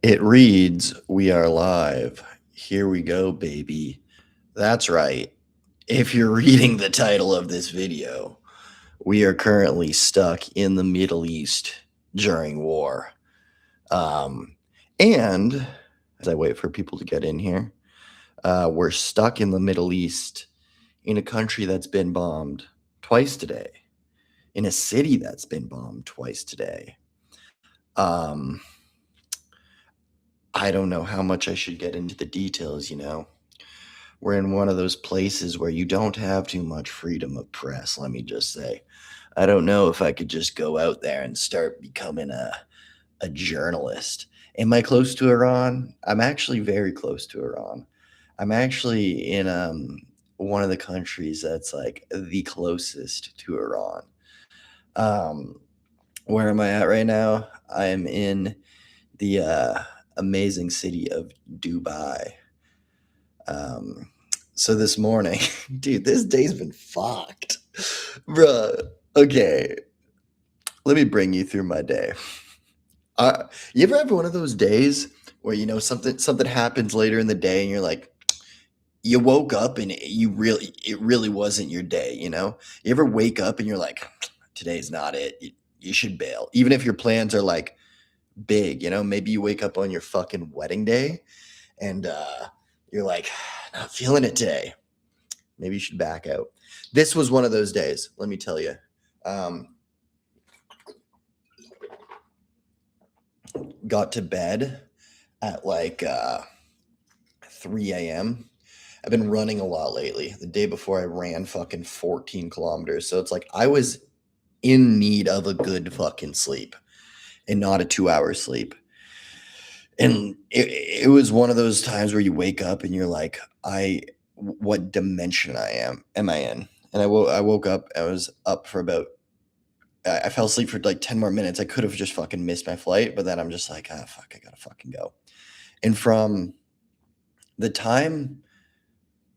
It reads, "We are live. Here we go, baby." That's right. If you're reading the title of this video, we are currently stuck in the Middle East during war. And as I wait for people to get in here, we're stuck in the Middle East in a country that's been bombed twice today, in a city that's been bombed twice today. I don't know how much I should get into the details, We're in one of those places where you don't have too much freedom of press, let me just say. I don't know if I could just go out there and start becoming a journalist. Am I close to Iran? I'm actually very close to Iran. I'm actually in one of the countries that's like the closest to Iran. Um, where am I at right now? I am in the amazing city of Dubai. So this morning, dude, this day's been fucked. Bruh, okay, let me bring you through my day. You ever have one of those days where something happens later in the day and you're like, you woke up and it really wasn't your day, You ever wake up and you're like, today's not it. You should bail. Even if your plans are like big, maybe you wake up on your fucking wedding day and you're like, not feeling it today. Maybe you should back out. This was one of those days, let me tell you. Got to bed at like 3 a.m. I've been running a lot lately. The day before I ran fucking 14 kilometers. So it's like I was in need of a good fucking sleep and not a 2-hour sleep. And it was one of those times where you wake up and you're like, what dimension am I in? And I woke up, I was up for about, I fell asleep for like 10 more minutes. I could have just fucking missed my flight, but then I'm just like, fuck, I gotta fucking go. And from the time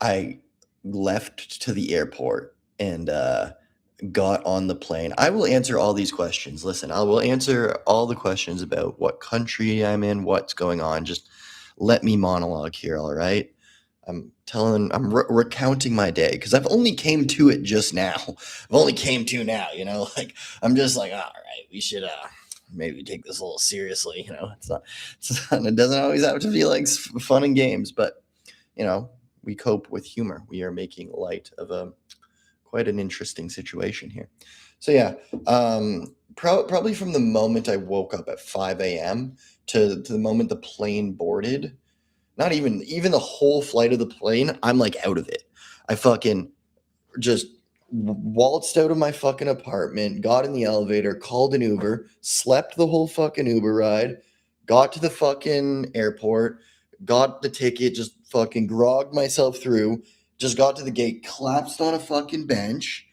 I left to the airport and got on the plane, I will answer all these questions. Listen, I will answer all the questions about what country I'm in, what's going on. Just let me monologue here, all right? I'm recounting my day because I've only came to it just now. I've only came to now, like I'm just like, all right, we should maybe take this a little seriously, it doesn't always have to be like fun and games, but we cope with humor. We are making light of quite an interesting situation here. So yeah, probably from the moment I woke up at 5 a.m. to the moment the plane boarded, not even the whole flight of the plane, I'm like out of it. I fucking just waltzed out of my fucking apartment, got in the elevator, called an Uber, slept the whole fucking Uber ride, got to the fucking airport, got the ticket, just fucking grogged myself through, just got to the gate, collapsed on a fucking bench,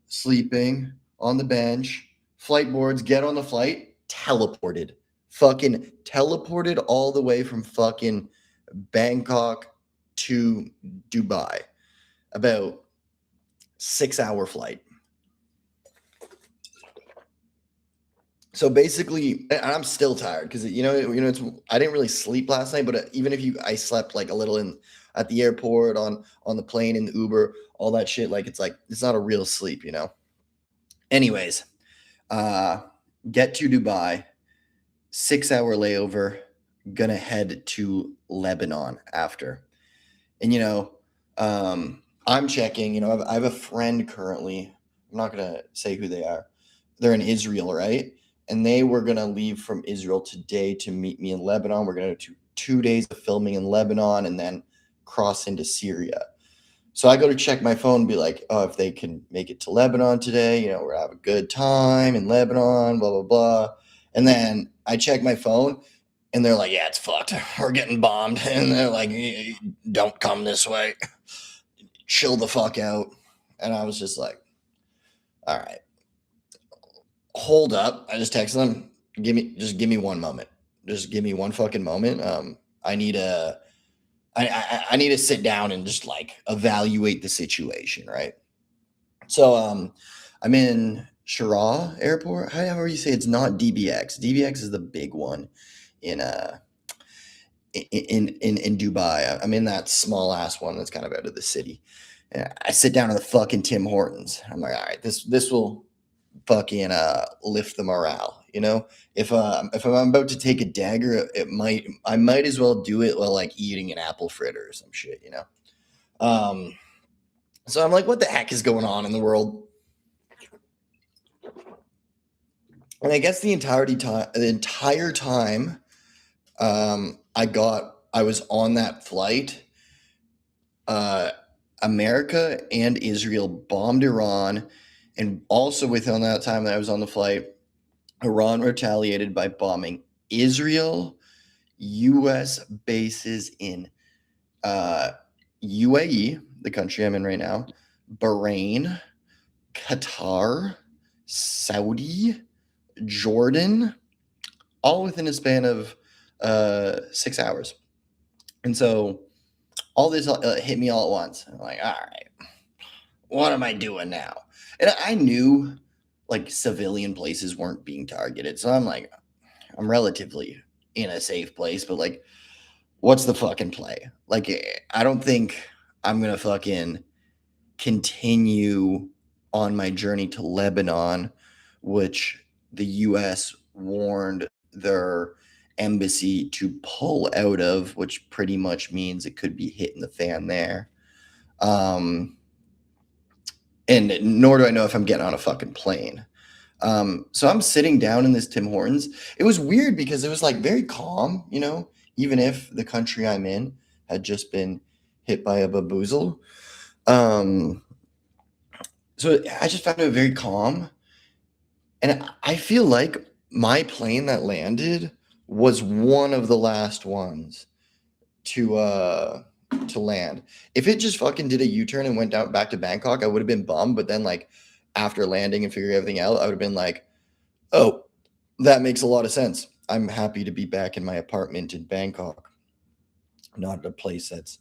sleeping on the bench, flight boards, get on the flight, teleported. Fucking teleported all the way from fucking Bangkok to Dubai. About 6-hour flight. So basically, and I'm still tired because it's I didn't really sleep last night. But even if I slept like a little at the airport, on the plane, in the Uber, all that shit, like it's not a real sleep, Anyways, get to Dubai, 6-hour layover, gonna head to Lebanon after, and I'm checking. I have a friend currently. I'm not gonna say who they are. They're in Israel, right? And they were gonna leave from Israel today to meet me in Lebanon. We're gonna do 2 days of filming in Lebanon and then cross into Syria. So I go to check my phone and be like, oh, if they can make it to Lebanon today, we're gonna have a good time in Lebanon, blah, blah, blah. And then I check my phone and they're like, yeah, it's fucked. We're getting bombed. And they're like, don't come this way. Chill the fuck out. And I was just like, all right, hold up. I just texted them, give me one moment. Just give me one fucking moment. I need to sit down and just like evaluate the situation, right? So I'm in Shira Airport. However you say, it's not DBX. DBX is the big one in in Dubai. I'm in that small ass one that's kind of out of the city. And I sit down at the fucking Tim Hortons. I'm like, all right, this will fucking lift the morale. You know, if I'm about to take a dagger, I might as well do it while like eating an apple fritter or some shit. You know. Um, so I'm like, what the heck is going on in the world? And I guess the entire time, I was on that flight. Uh, America and Israel bombed Iran, and also within that time that I was on the flight, Iran retaliated by bombing Israel, U.S. bases in uh, UAE, the country I'm in right now, Bahrain, Qatar, Saudi, Jordan, all within a span of 6 hours. And so all this hit me all at once. I'm like, all right, what am I doing now? And I knew like civilian places weren't being targeted. So I'm like, I'm relatively in a safe place, but like, what's the fucking play? Like, I don't think I'm going to fucking continue on my journey to Lebanon, which the US warned their embassy to pull out of, which pretty much means it could be hitting the fan there. And nor do I know if I'm getting on a fucking plane. So I'm sitting down in this Tim Hortons. It was weird because it was like very calm, you know, even if the country I'm in had just been hit by a baboozle. Um, so I just found it very calm. And I feel like my plane that landed was one of the last ones to to land. If it just fucking did a U-turn and went down back to Bangkok, I would have been bummed. But then like after landing and figuring everything out, I would have been like, oh, that makes a lot of sense. I'm happy to be back in my apartment in Bangkok, not at a place that's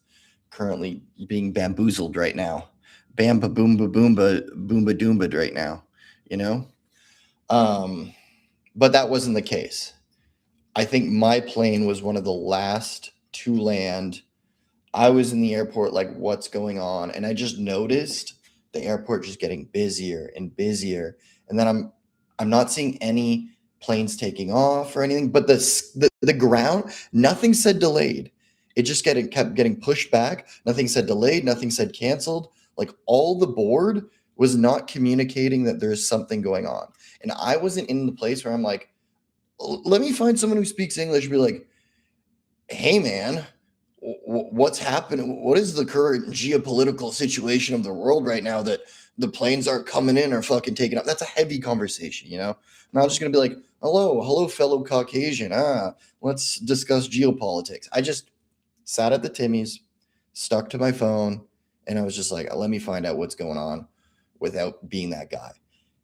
currently being bamboozled right now. Bamba boomba boomba boomba doomba right now, you know? Um, but that wasn't the case. I think my plane was one of the last to land. I was in the airport like, what's going on? And I just noticed the airport just getting busier and busier. And then I'm not seeing any planes taking off or anything, but the ground, nothing said delayed. It just kept getting pushed back. Nothing said delayed, nothing said canceled. Like all the board was not communicating that there's something going on. And I wasn't in the place where I'm like, let me find someone who speaks English and be like, hey man, what's happening? What is the current geopolitical situation of the world right now that the planes aren't coming in or fucking taking off? That's a heavy conversation, you know? I'm not just gonna be like, hello, fellow Caucasian. Let's discuss geopolitics. I just sat at the Timmy's, stuck to my phone, and I was just like, let me find out what's going on without being that guy.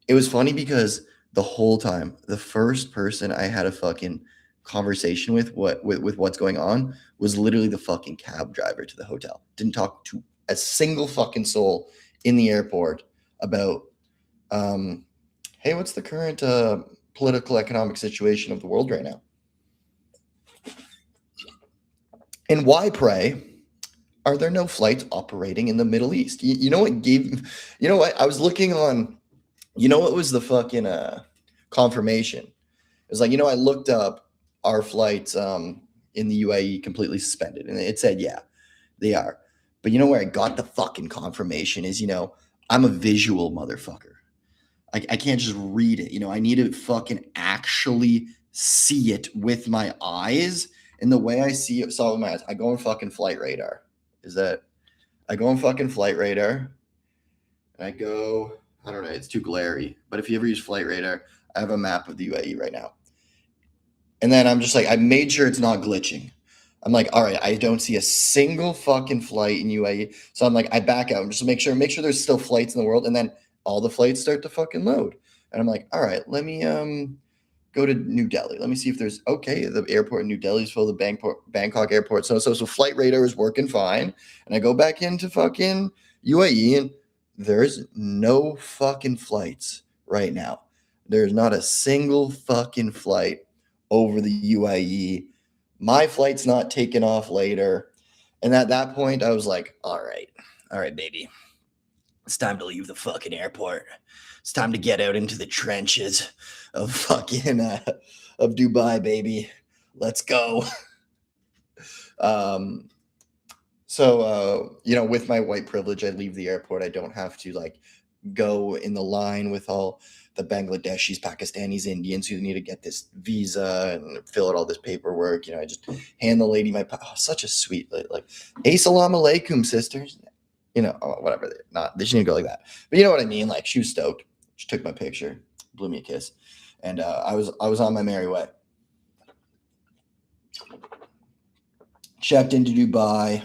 It was funny because the whole time, the first person I had a fucking conversation with what's going on was literally the fucking cab driver to the hotel. Didn't talk to a single fucking soul in the airport about, hey, what's the current political economic situation of the world right now? And why, pray, are there no flights operating in the Middle East? You know what gave, you know what? I was looking on, you know what was the fucking confirmation? It was like, I looked up our flights in the UAE completely suspended, and it said, yeah, they are. But you know where I got the fucking confirmation is, I'm a visual motherfucker. I can't just read it. I need to fucking actually see it with my eyes. And the way I saw it with my eyes, I go on fucking Flight Radar. I go on fucking Flight Radar, and I go, I don't know, it's too glary. But if you ever use Flight Radar, I have a map of the UAE right now. And then I'm just like, I made sure it's not glitching. I'm like, all right, I don't see a single fucking flight in UAE. So I'm like, I back out just to make sure there's still flights in the world. And then all the flights start to fucking load. And I'm like, all right, let me go to New Delhi. Let me see if there's the airport in New Delhi is full of the Bangkok airport. So Flight Radar is working fine. And I go back into fucking UAE and there's no fucking flights right now. There's not a single fucking flight over the UAE My flight's not taking off later. And at that point, I was like, all right, baby. It's time to leave the fucking airport. It's time to get out into the trenches of fucking of Dubai, baby. Let's go. Um, with my white privilege, I leave the airport. I don't have to like go in the line with all the Bangladeshis, Pakistanis, Indians who need to get this visa and fill out all this paperwork. I just hand the lady my such a sweet like, "Assalamu alaikum, sisters." Whatever. They just need to go like that. But you know what I mean? Like she was stoked. She took my picture, blew me a kiss, and I was on my merry way. Checked into Dubai.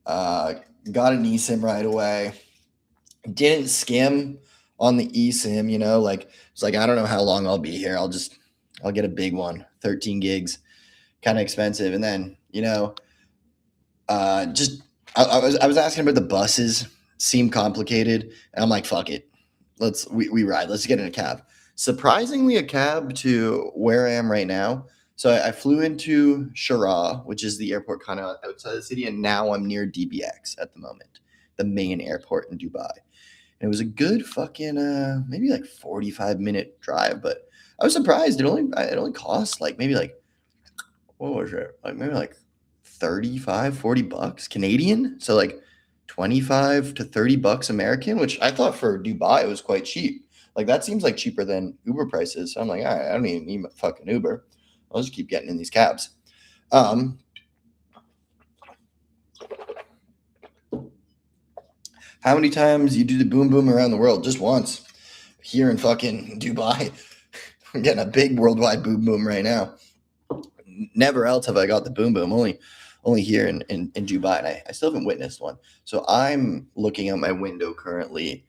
Got an eSIM right away. Didn't skim on the eSIM, like it's like I don't know how long I'll be here. I'll get a big one, 13 gigs, kind of expensive. And then, just I was asking about the buses, seemed complicated, and I'm like, fuck it. We ride. Let's get in a cab. Surprisingly, a cab to where I am right now. So I flew into Sharjah, which is the airport kind of outside the city, and now I'm near DBX at the moment, the main airport in Dubai. And it was a good fucking maybe like 45-minute drive, but I was surprised. It only cost like maybe like what was it? Like maybe like 35, 40 bucks Canadian. So like 25 to 30 bucks American, which I thought for Dubai was quite cheap. Like that seems like cheaper than Uber prices. So I'm like, all right, I don't even need fucking Uber. I'll just keep getting in these cabs. How many times you do the boom boom around the world? Just once. Here in fucking Dubai. I'm getting a big worldwide boom boom right now. Never else have I got the boom boom. Only here in Dubai, and I still haven't witnessed one. So I'm looking out my window currently,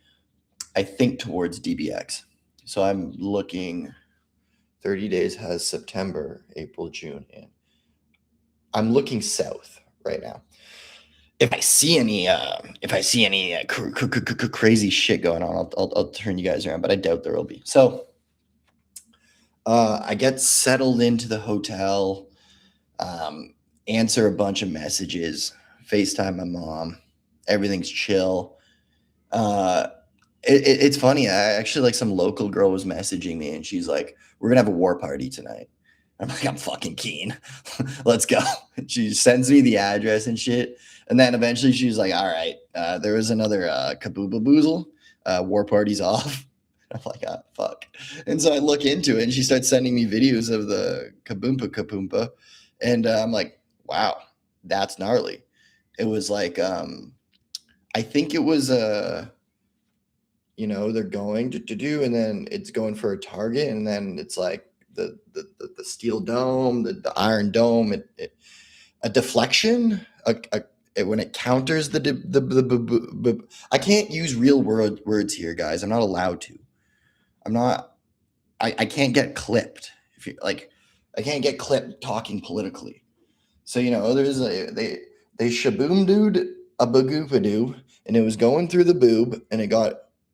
I think towards DBX. So I'm looking, 30 days has September, April, June, and I'm looking south right now. If I see any crazy shit going on, I'll turn you guys around, but I doubt there will be. So I get settled into the hotel, answer a bunch of messages, FaceTime my mom, everything's chill. It's funny. I actually like some local girl was messaging me and she's like, "We're gonna have a war party tonight." I'm like, "I'm fucking keen. Let's go." She sends me the address and shit. And then eventually she's like, "All right, there was another kabooba boozle. War party's off." I'm like, "Ah, fuck." And so I look into it and she starts sending me videos of the kaboompa. And I'm like, wow, that's gnarly. It was like, I think it was they're going to do, and then it's going for a target, and then it's like the steel dome, the iron dome, a deflection, when it counters I can't use real words here, guys. I'm not allowed to. I'm not. I can't get clipped if you like. I can't get clipped talking politically. So there's they shaboomed a bagoopadoo, and it was going through the boob, and it got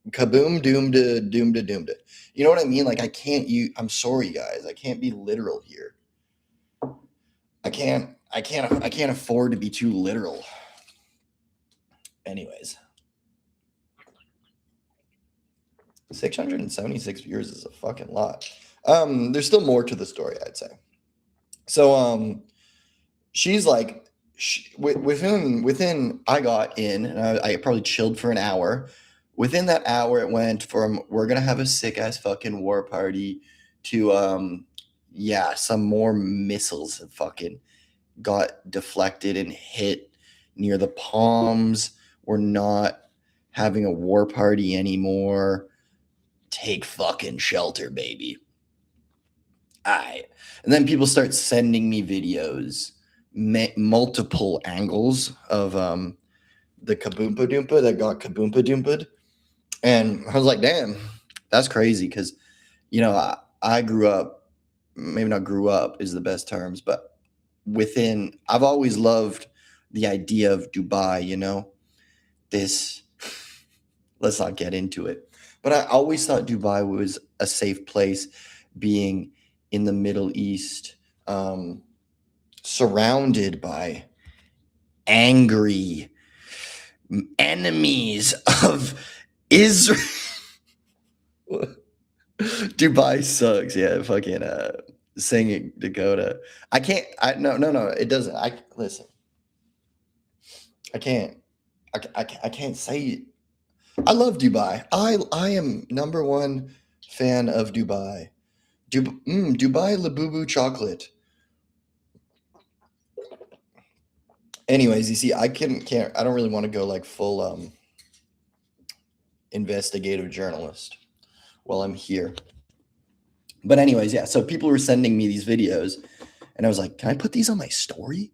kaboom doomed to doomed to doomed it. You know what I mean? Like I can't. I'm sorry, guys. I can't be literal here. I can't afford to be too literal. Anyways, 676 viewers is a fucking lot. There's still more to the story, I'd say. So she's like, within I got in, and I probably chilled for an hour. Within that hour, it went from we're gonna have a sick ass fucking war party to some more missiles have fucking got deflected and hit near the Palms. We're not having a war party anymore. Take fucking shelter, baby. All right. And then people start sending me videos, multiple angles of the kaboompa doompa that got kaboompa doompa'd. And I was like, damn, that's crazy. Because, I grew up, maybe not grew up is the best terms, but I've always loved the idea of Dubai, this, let's not get into it. But I always thought Dubai was a safe place, being in the Middle East. surrounded by angry enemies of Israel. Dubai sucks. Yeah, fucking singing Dakota. I can't. No. It doesn't. Listen. I can't. I can't say. I love Dubai. I am number one fan of Dubai. Dubai Labubu chocolate. Anyways, you see, I can't. I don't really want to go like full investigative journalist while I'm here. But anyways, yeah. So people were sending me these videos, and I was like, "Can I put these on my story?"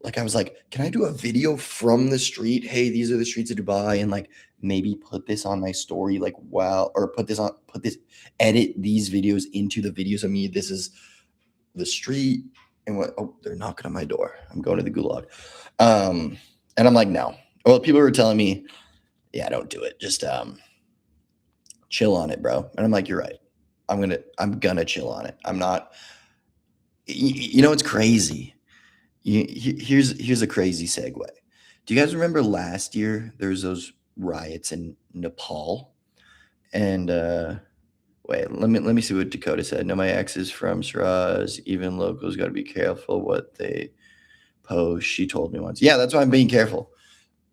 Like I was like, "Can I do a video from the street? Hey, these are the streets of Dubai, and like maybe put this on my story, like wow, or edit these videos into the videos of me. This is the street, and what? Oh, they're knocking on my door. I'm going to the gulag." And I'm like, no. Well, people were telling me, yeah, don't do it. Just chill on it, bro. And I'm like, you're right. I'm gonna chill on it. I'm not. You know, it's crazy. Here's a crazy segue. Do you guys remember last year there was those riots in Nepal? And wait, let me see what Dakota said. No, my ex is from Shiraz. Even locals got to be careful what they post. She told me once. Yeah, that's why I'm being careful.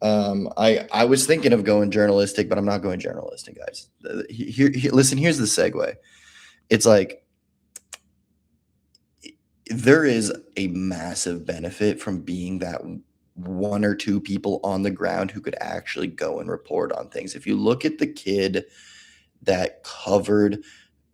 I was thinking of going journalistic, but I'm not going journalistic, guys. Listen, here's the segue. It's like there is a massive benefit from being that one or two people on the ground who could actually go and report on things. If you look at the kid that covered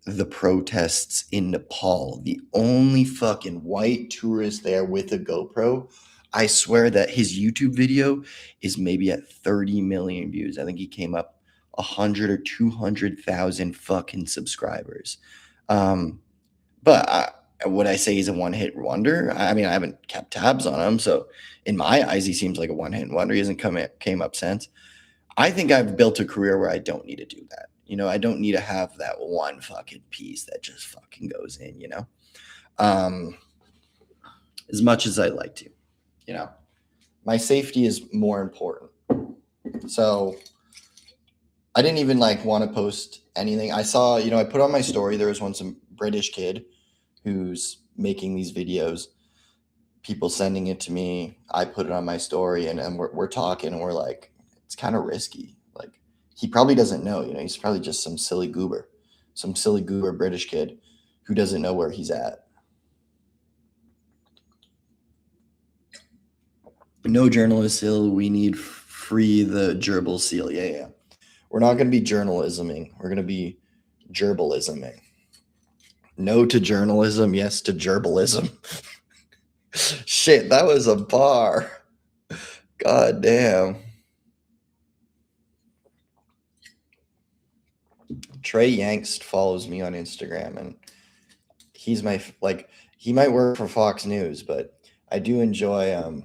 the protests in Nepal, the only fucking white tourist there with a GoPro, I swear that his YouTube video is maybe at 30 million views. I think he came up 100 or 200,000 fucking subscribers. But would I say he's a one-hit wonder? I mean, I haven't kept tabs on him, so in my eyes, he seems like a one-hit wonder. He hasn't came up since. I think I've built a career where I don't need to do that. You know, I don't need to have that one fucking piece that just fucking goes in, you know? As much as I like to, you know? My safety is more important. So I didn't even like want to post anything. I saw, you know, I put on my story, there was some British kid who's making these videos, people sending it to me. I put it on my story, and we're talking, and we're like, it's kind of risky. Like, he probably doesn't know, you know, he's probably just some silly goober British kid who doesn't know where he's at. No journalist seal. We need free the gerbil seal. Yeah. We're not going to be journalisming. We're going to be gerbalisming. No to journalism, yes to gerbalism. Shit, that was a bar. God damn. Trey Yankst follows me on Instagram, and he's my, like, he might work for Fox News, but I do enjoy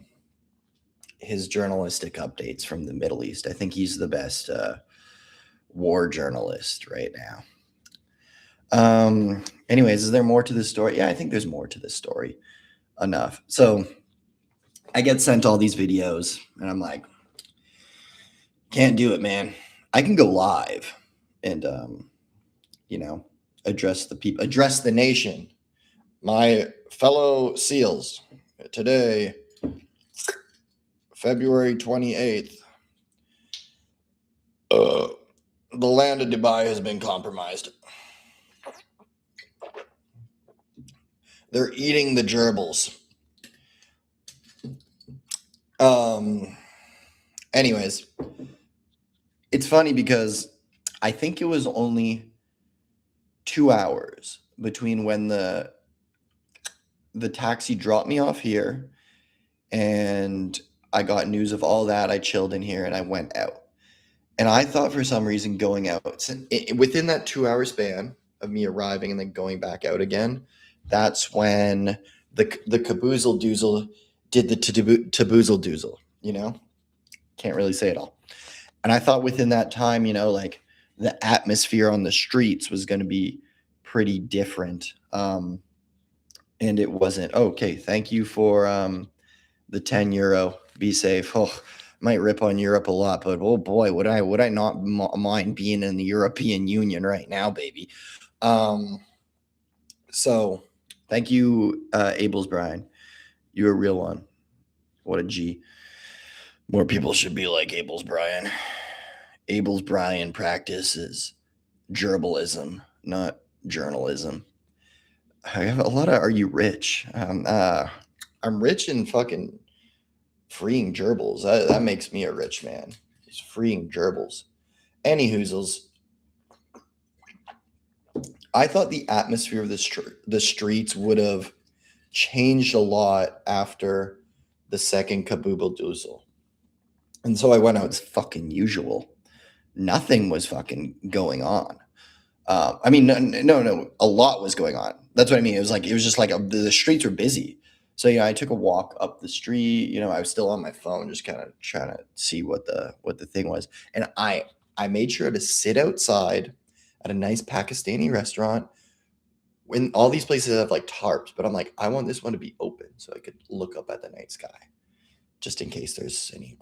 his journalistic updates from the Middle East. I think he's the best war journalist right now. Anyways, is there more to this story? Yeah, I think there's more to this story. Enough. So I get sent all these videos, and I'm like, can't do it, man. I can go live and you know, address the people, address the nation. My fellow SEALs, today, February 28th, the land of Dubai has been compromised. They're eating the gerbils. Anyways, it's funny because I think it was only 2 hours between when the taxi dropped me off here and I got news of all that. I chilled in here and I went out. And I thought for some reason going out, within that 2 hour span of me arriving and then going back out again, that's when the caboozle doozle did the taboozle doozle, you know? Can't really say it all. And I thought within that time, you know, like the atmosphere on the streets was going to be pretty different. and it wasn't. Okay, thank you for the 10 euro. Be safe. Oh, might rip on Europe a lot, but oh boy, would I not mind being in the European Union right now, baby. So thank you, Abel's Brian. You're a real one. What a G. More people should be like Abel's Brian. Abel's Brian practices gerbalism, not journalism. I have a lot of "Are you rich?" I'm rich in fucking freeing gerbils. That makes me a rich man. Just freeing gerbils. Any hoozles. I thought the atmosphere of the streets would have changed a lot after the second Kabooble Doozle. And so I went out as fucking usual. Nothing was fucking going on. I mean, no, a lot was going on. That's what I mean. It was just like the streets were busy. So I took a walk up the street. I was still on my phone, just kind of trying to see what the thing was. And I made sure to sit outside at a nice Pakistani restaurant. When all these places have like tarps, but I'm like, I want this one to be open so I could look up at the night sky, just in case there's any.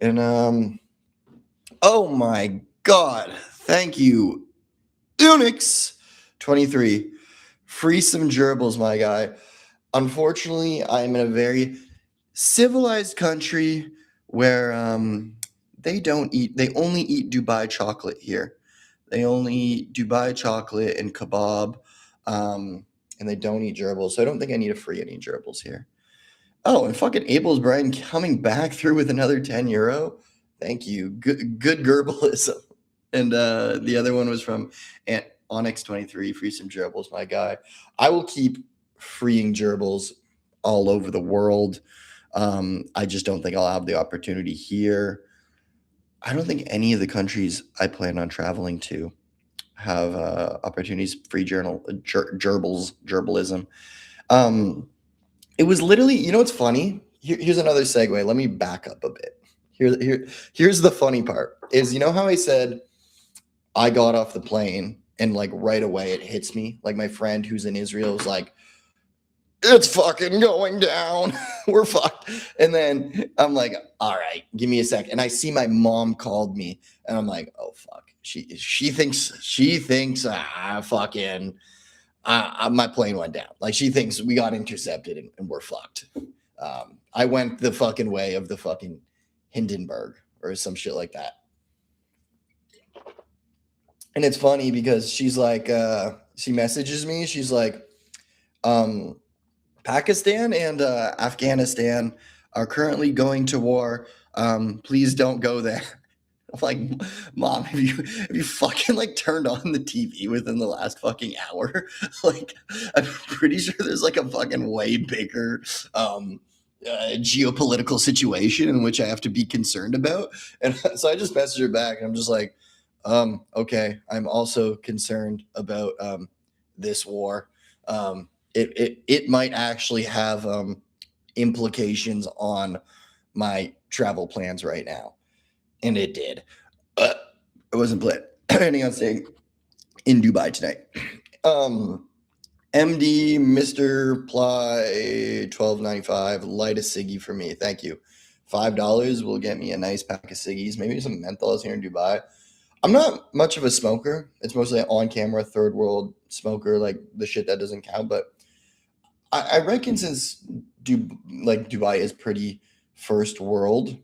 And oh my God, thank you, Unix23. Free some gerbils, my guy. Unfortunately, I'm in a very civilized country where they only eat Dubai chocolate here. They only eat Dubai chocolate and kebab, and they don't eat gerbils. So I don't think I need to free any gerbils here. Oh, and fucking Abel's Brian coming back through with another 10 euro. Thank you. Good gerbalism. And the other one was from Onyx23. Free some gerbils, my guy. I will keep freeing gerbils all over the world. I just don't think I'll have the opportunity here. I don't think any of the countries I plan on traveling to have opportunities free gerbalism. It was literally, what's funny? Here's another segue. Let me back up a bit. Here's the funny part is, how I said I got off the plane and like right away it hits me. Like my friend who's in Israel was like, it's fucking going down. We're fucked. And then I'm like, all right, give me a sec. And I see my mom called me and I'm like, oh fuck. She thinks fucking my plane went down. Like she thinks we got intercepted and we're fucked. I went the fucking way of the fucking Hindenburg or some shit like that. And it's funny because she's like, she messages me. She's like, Pakistan and Afghanistan are currently going to war. Please don't go there. I'm like, Mom, have you fucking like turned on the TV within the last fucking hour? Like, I'm pretty sure there's like a fucking way bigger geopolitical situation in which I have to be concerned about. And so I just messaged her back and I'm just like, okay, I'm also concerned about this war. It might actually have implications on my travel plans right now. And it did. I wasn't planning on staying in Dubai tonight. MD Mr. Ply 12.95. Light a ciggy for me. Thank you. $5 will get me a nice pack of ciggies. Maybe some menthols here in Dubai. I'm not much of a smoker. It's mostly an on-camera third world smoker, like the shit that doesn't count. But I reckon since Dubai is pretty first world.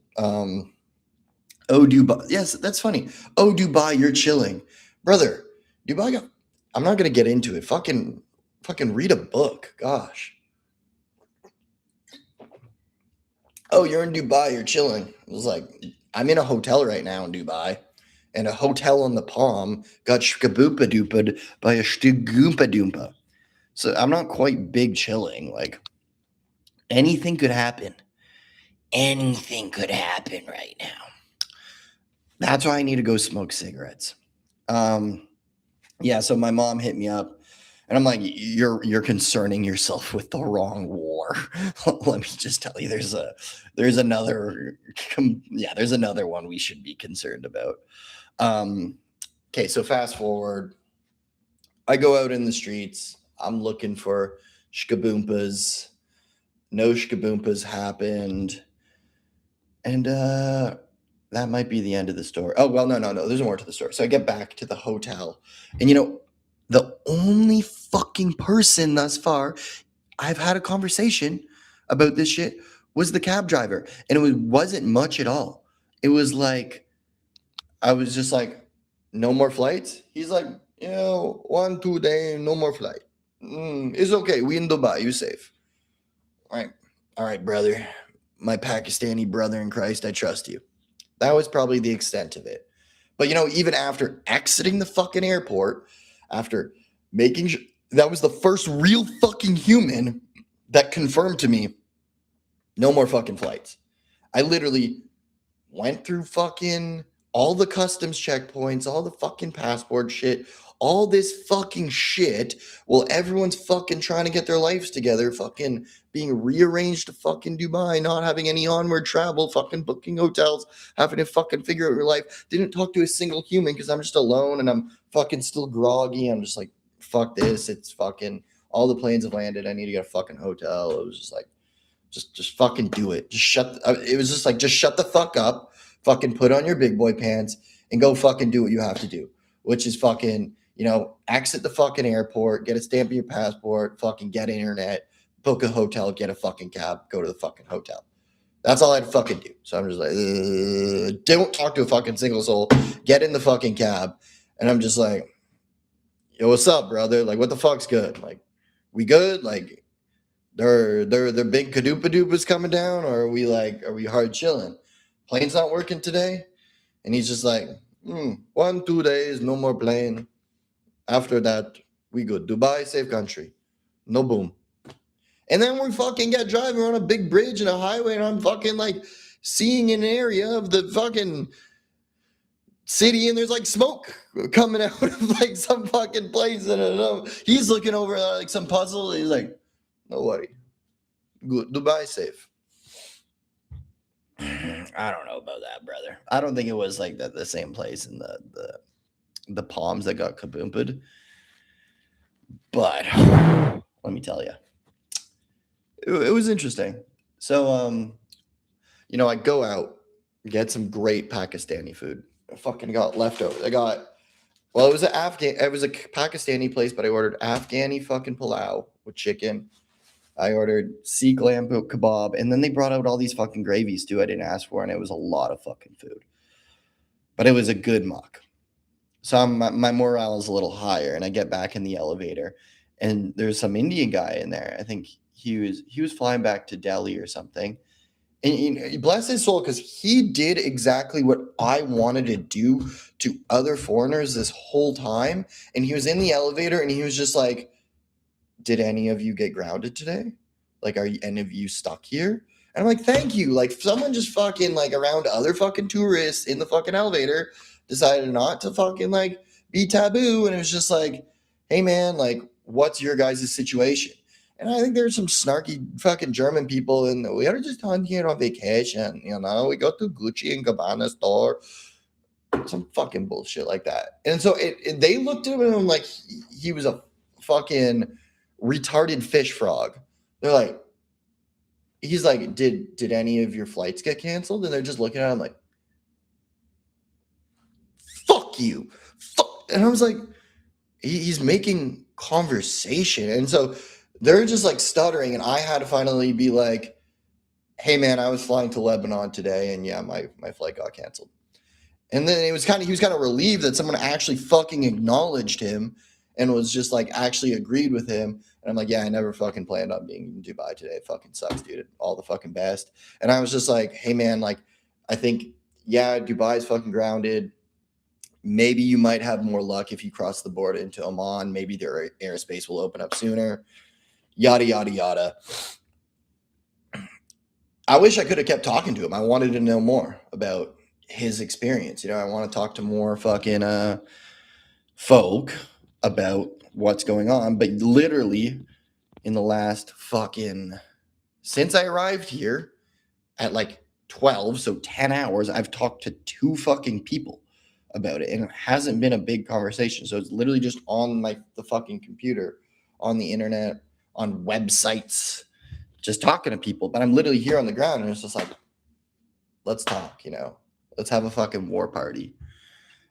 Oh, Dubai. Yes, that's funny. Oh, Dubai, you're chilling. Brother, Dubai, I'm not going to get into it. Fucking read a book. Gosh. Oh, you're in Dubai, you're chilling. It was like, I'm in a hotel right now in Dubai. And a hotel on the Palm got shkaboopa-doopa'd by a shtigoompa-doompa. So I'm not quite big chilling. Like, anything could happen. Anything could happen right now. That's why I need to go smoke cigarettes. Yeah, so my mom hit me up and I'm like, you're concerning yourself with the wrong war. Let me just tell you, there's another one we should be concerned about. Okay, so fast forward. I go out in the streets. I'm looking for shkaboompas. No shkaboompas happened. And that might be the end of the story. Oh, well, no. There's more to the story. So I get back to the hotel. And, the only fucking person thus far I've had a conversation about this shit was the cab driver. And wasn't much at all. It was like, I was just like, no more flights? He's like, 1, 2 day, no more flight. It's okay. We in Dubai. You safe. All right, brother. My Pakistani brother in Christ, I trust you. That was probably the extent of it. But even after exiting the fucking airport, after making sure that was the first real fucking human that confirmed to me, no more fucking flights. I literally went through fucking all the customs checkpoints, all the fucking passport shit, all this fucking shit while everyone's fucking trying to get their lives together, fucking being rearranged to fucking Dubai, not having any onward travel, fucking booking hotels, having to fucking figure out your life. Didn't talk to a single human because I'm just alone and I'm fucking still groggy. I'm just like, fuck this. It's fucking all the planes have landed. I need to get a fucking hotel. It was just like, just fucking do it. It was just like, just shut the fuck up, fucking put on your big boy pants and go fucking do what you have to do, which is fucking, exit the fucking airport, get a stamp of your passport, fucking get internet, book a hotel, get a fucking cab, go to the fucking hotel. That's all I'd fucking do. So I'm just like, don't talk to a fucking single soul, get in the fucking cab. And I'm just like, yo, what's up, brother? Like, what the fuck's good? Like, we good? Like, they're big kadoopa doopas coming down, or are we hard chilling? Plane's not working today? And he's just like, 1, 2 days, no more plane. After that, we good. Dubai, safe country. No boom. And then we fucking get driving on a big bridge and a highway, and I'm fucking like seeing an area of the fucking city, and there's like smoke coming out of like some fucking place. And he's looking over like some puzzle. He's like, no worry. Good. Dubai safe. I don't know about that, brother. I don't think it was like the same place in the palms that got kaboomped. But let me tell you, it was interesting. So, I go out, get some great Pakistani food. I fucking got leftovers. It was it was a Pakistani place, but I ordered Afghani fucking palau with chicken. I ordered Sikh lamb kebab, and then they brought out all these fucking gravies too I didn't ask for, and it was a lot of fucking food. But it was a good mock. So my morale is a little higher, and I get back in the elevator, and there's some Indian guy in there. I think he was flying back to Delhi or something. And bless his soul, because he did exactly what I wanted to do to other foreigners this whole time. And he was in the elevator, and he was just like, did any of you get grounded today? Like, are any of you stuck here? And I'm like, thank you. Like, someone just fucking like around other fucking tourists in the fucking elevator decided not to fucking like be taboo. And it was just like, hey man, like, what's your guys' situation? And I think there's some snarky fucking German people, and we are just on here on vacation. We go to Gucci and Gabbana store, some fucking bullshit like that. And so they looked at him like he was a fucking retarded fish frog. They're like, he's like, did any of your flights get canceled? And they're just looking at him like, fuck you. Fuck. And I was like, he's making conversation. And so they're just like stuttering. And I had to finally be like, hey man, I was flying to Lebanon today, and yeah, my flight got canceled. And then he was kind of relieved that someone actually fucking acknowledged him and was just like actually agreed with him. And I'm like, yeah, I never fucking planned on being in Dubai today. It fucking sucks, dude. All the fucking best. And I was just like, hey man, like, I think, yeah, Dubai's fucking grounded. Maybe you might have more luck if you cross the border into Oman. Maybe their airspace will open up sooner. Yada, yada, yada. I wish I could have kept talking to him. I wanted to know more about his experience. I want to talk to more fucking folk about what's going on. But literally in the last fucking, since I arrived here at like 12, so 10 hours, I've talked to 2 fucking people about it, and it hasn't been a big conversation. So it's literally just on the fucking computer, on the internet, on websites, just talking to people. But I'm literally here on the ground, and it's just like, let's talk, let's have a fucking war party.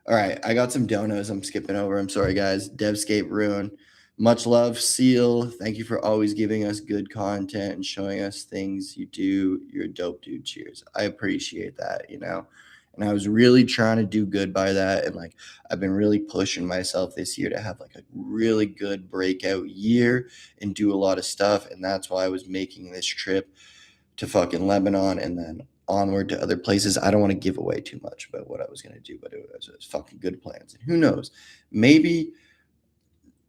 All right, I got some donos I'm skipping over. I'm sorry, guys. Devscape Ruin. Much love, Seal. Thank you for always giving us good content and showing us things you do. You're a dope dude. Cheers. I appreciate that, And I was really trying to do good by that. And I've been really pushing myself this year to have a really good breakout year and do a lot of stuff. And that's why I was making this trip to fucking Lebanon and then onward to other places. I don't want to give away too much about what I was going to do, but it was fucking good plans. And who knows, maybe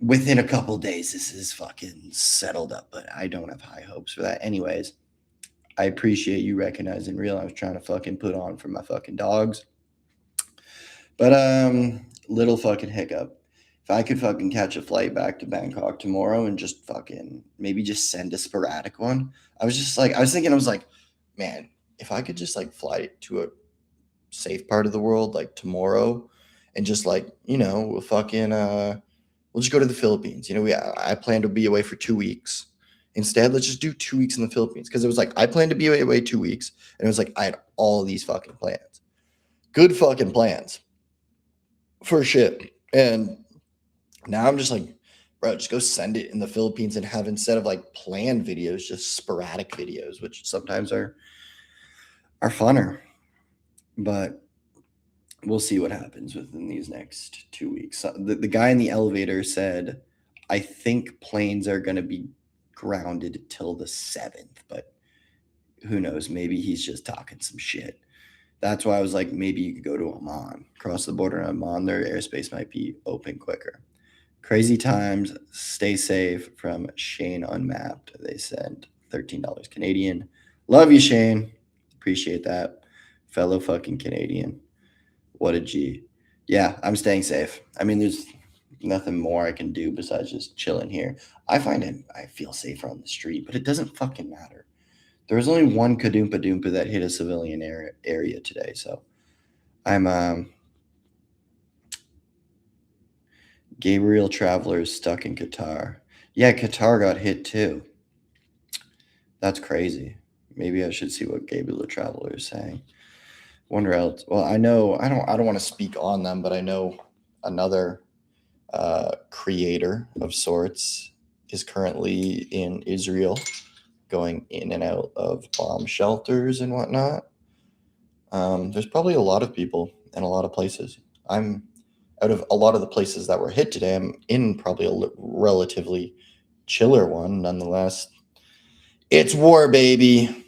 within a couple days this is fucking settled up, but I don't have high hopes for that. Anyways, I appreciate you recognizing real. I was trying to fucking put on for my fucking dogs. But little fucking hiccup. If I could fucking catch a flight back to Bangkok tomorrow and just fucking maybe just send a sporadic one. I was like, man, if I could just fly to a safe part of the world tomorrow and just we'll fucking we'll just go to the Philippines. I plan to be away for 2 weeks. Instead, let's just do 2 weeks in the Philippines, because it was I planned to be away 2 weeks, and it was I had all these fucking plans. Good fucking plans. For shit. And now I'm just bro, just go send it in the Philippines and have, instead of planned videos, just sporadic videos, which sometimes are funner. But we'll see what happens within these next 2 weeks. The guy in the elevator said, I think planes are going to be grounded till the 7th, but who knows? Maybe he's just talking some shit. That's why I was like, maybe you could go to Oman, cross the border in Oman. Their airspace might be open quicker. Crazy times. Stay safe from Shane Unmapped. They sent $13 Canadian. Love you, Shane. Appreciate that. Fellow fucking Canadian. What a G. Yeah, I'm staying safe. I mean, there's nothing more I can do besides just chilling here. I feel safer on the street, but it doesn't fucking matter. There was only one Kadoompa Doompa that hit a civilian area today, so I'm Gabriel Traveler is stuck in Qatar. Yeah, Qatar got hit too. That's crazy. Maybe I should see what Gabriel Traveler is saying. Wonder else. Well, I know I don't want to speak on them, but I know another creator of sorts is currently in Israel, going in and out of bomb shelters and whatnot. There's probably a lot of people in a lot of places. I'm out of a lot of the places that were hit today, I'm in probably a relatively chiller one. Nonetheless, it's war, baby.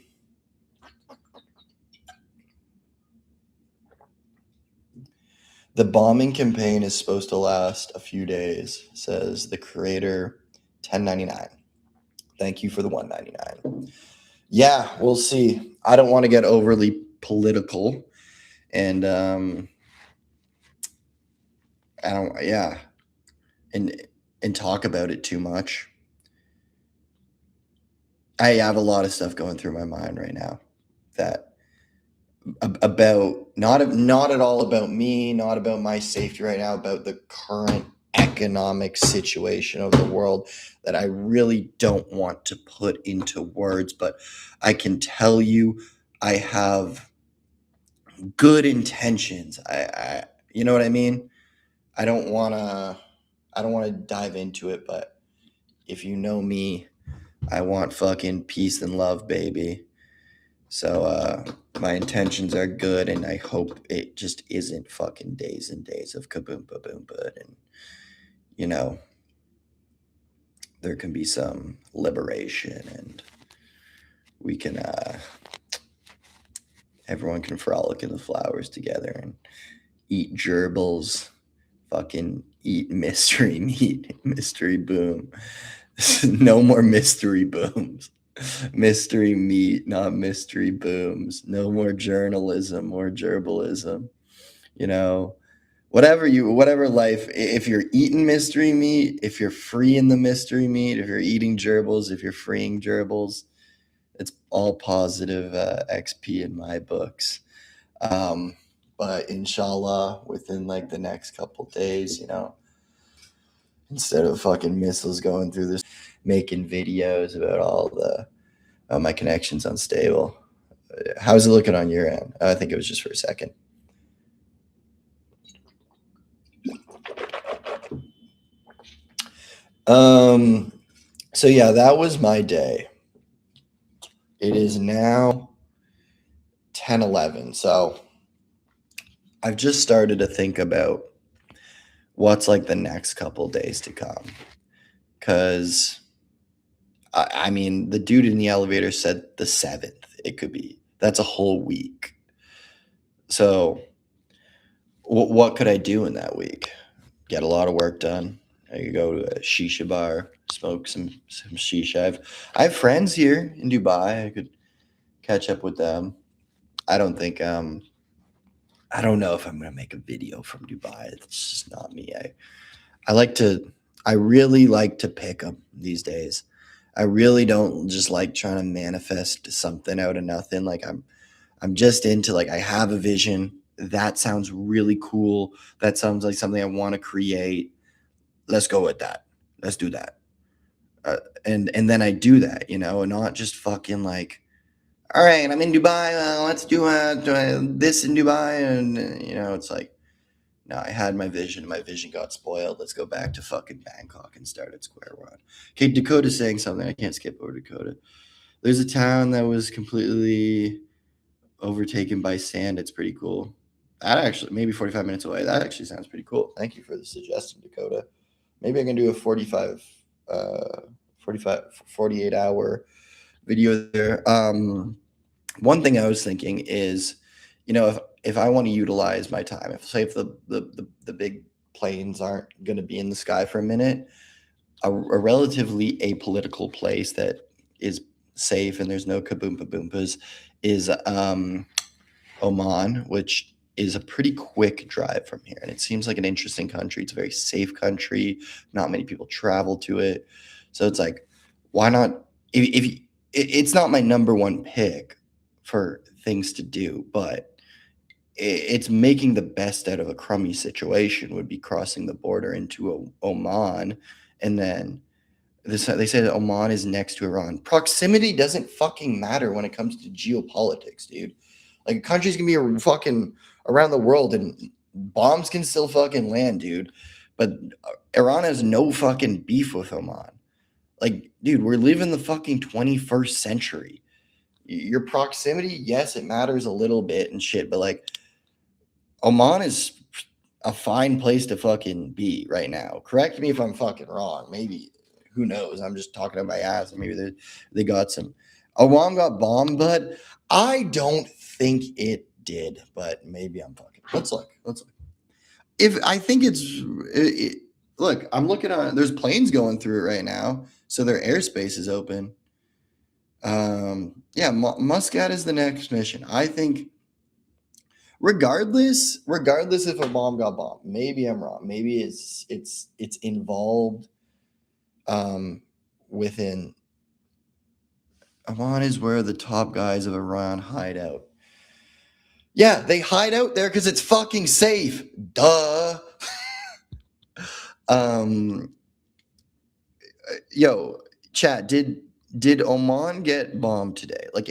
The bombing campaign is supposed to last a few days, says the creator. 10.99. Thank you for the 1.99. Yeah, we'll see. I don't want to get overly political, and I don't. Yeah, and talk about it too much. I have a lot of stuff going through my mind right now that about not at all about me, not about my safety right now, about the current economic situation of the world that I really don't want to put into words, but I can tell you I have good intentions. I you know what I mean? I don't want to dive into it, but if you know me, I want fucking peace and love, baby. So my intentions are good, and I hope it just isn't fucking days and days of kaboompa boompa, and there can be some liberation, and we can everyone can frolic in the flowers together and eat gerbils, fucking eat mystery meat, mystery boom. No more mystery booms. Mystery meat, not mystery booms. No more journalism or gerbalism. Whatever life. If you're eating mystery meat, if you're free in the mystery meat, if you're eating gerbils, if you're freeing gerbils, it's all positive XP in my books. But but inshallah, within like the next couple days, instead of fucking missiles going through this, making videos about all the my connection's unstable. How's it looking on your end? I think it was just for a second. So yeah, that was my day. It is now 10:11. So I've just started to think about what's like the next couple days to come. Cause I mean, the dude in the elevator said the 7th it could be. That's a whole week. So what could I do in that week? Get a lot of work done. I could go to a shisha bar, smoke some shisha. I have friends here in Dubai. I could catch up with them. I don't think I don't know if I'm gonna make a video from Dubai. It's just not me. I like to I really like to pick them these days. I really don't just like trying to manifest something out of nothing. Like I'm just into like I have a vision. That sounds really cool. That sounds like something I want to create. Let's go with that. Let's do that. And then I do that, and not just fucking like, all right, I'm in Dubai. Let's do this in Dubai, and it's like, no, I had my vision. My vision got spoiled. Let's go back to fucking Bangkok and start at square one. Okay, Dakota's saying something. I can't skip over Dakota. There's a town that was completely overtaken by sand. It's pretty cool. That actually, maybe 45 minutes away. That actually sounds pretty cool. Thank you for the suggestion, Dakota. Maybe I can do a 48 hour video there. One thing I was thinking is, if I want to utilize my time, if the big planes aren't going to be in the sky for a minute, a relatively apolitical place that is safe and there's no kaboompa boompas is Oman, which is a pretty quick drive from here. And it seems like an interesting country. It's a very safe country. Not many people travel to it. So it's like, why not? If it's not my number one pick for things to do, but it's making the best out of a crummy situation would be crossing the border into Oman. And then they say that Oman is next to Iran. Proximity doesn't fucking matter when it comes to geopolitics, dude. Like a country's gonna be fucking around the world and bombs can still fucking land, dude. But Iran has no fucking beef with Oman. Like, dude, we're living the fucking 21st century. Your proximity, yes, it matters a little bit and shit, but like Oman is a fine place to fucking be right now. Correct me if I'm fucking wrong. Maybe, who knows? I'm just talking out my ass. Maybe they got some. Oman got bombed, but I don't think it did. But maybe I'm fucking. Let's look. If I think look, I'm looking on. There's planes going through it right now, so their airspace is open. Yeah, Muscat is the next mission. I think. Regardless if a bomb got bombed, maybe I'm wrong. Maybe it's involved within. Oman is where the top guys of Iran hide out. Yeah, they hide out there because it's fucking safe. Duh. Yo, chat, did Oman get bombed today? Like,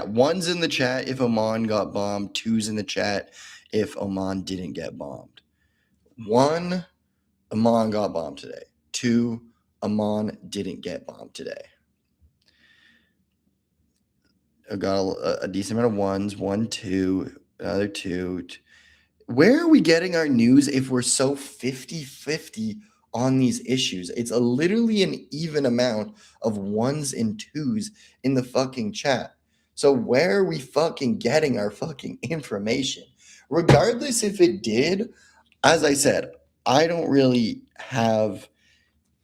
one's in the chat if Oman got bombed, two's in the chat if Oman didn't get bombed. One, Oman got bombed today. Two, Oman didn't get bombed today. I got a decent amount of ones. 1, 2, another 2. Where are we getting our news if we're so 50-50 on these issues? It's literally an even amount of ones and twos in the fucking chat. So where are we fucking getting our fucking information? Regardless if it did, as I said, I don't really have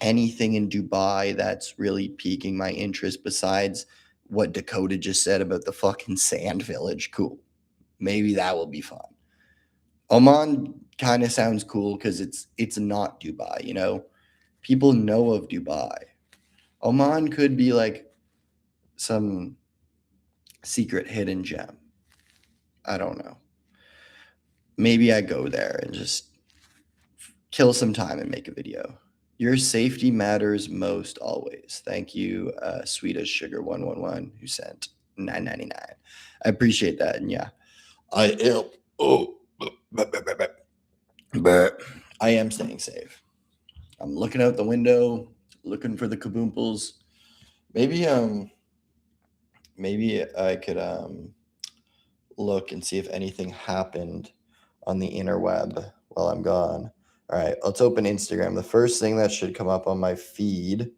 anything in Dubai that's really piquing my interest besides what Dakota just said about the fucking sand village. Cool. Maybe that will be fun. Oman kind of sounds cool because it's not Dubai, People know of Dubai. Oman could be like some secret hidden gem. I don't know. maybe I go there and just kill some time and make a video. Your safety matters most always. Thank you, Sweet as Sugar 111, who sent $9.99. I appreciate that. And yeah, I am staying safe. I'm looking out the window, looking for the kaboomples. Maybe I could look and see if anything happened on the interweb while I'm gone. All right, let's open Instagram. The first thing that should come up on my feed: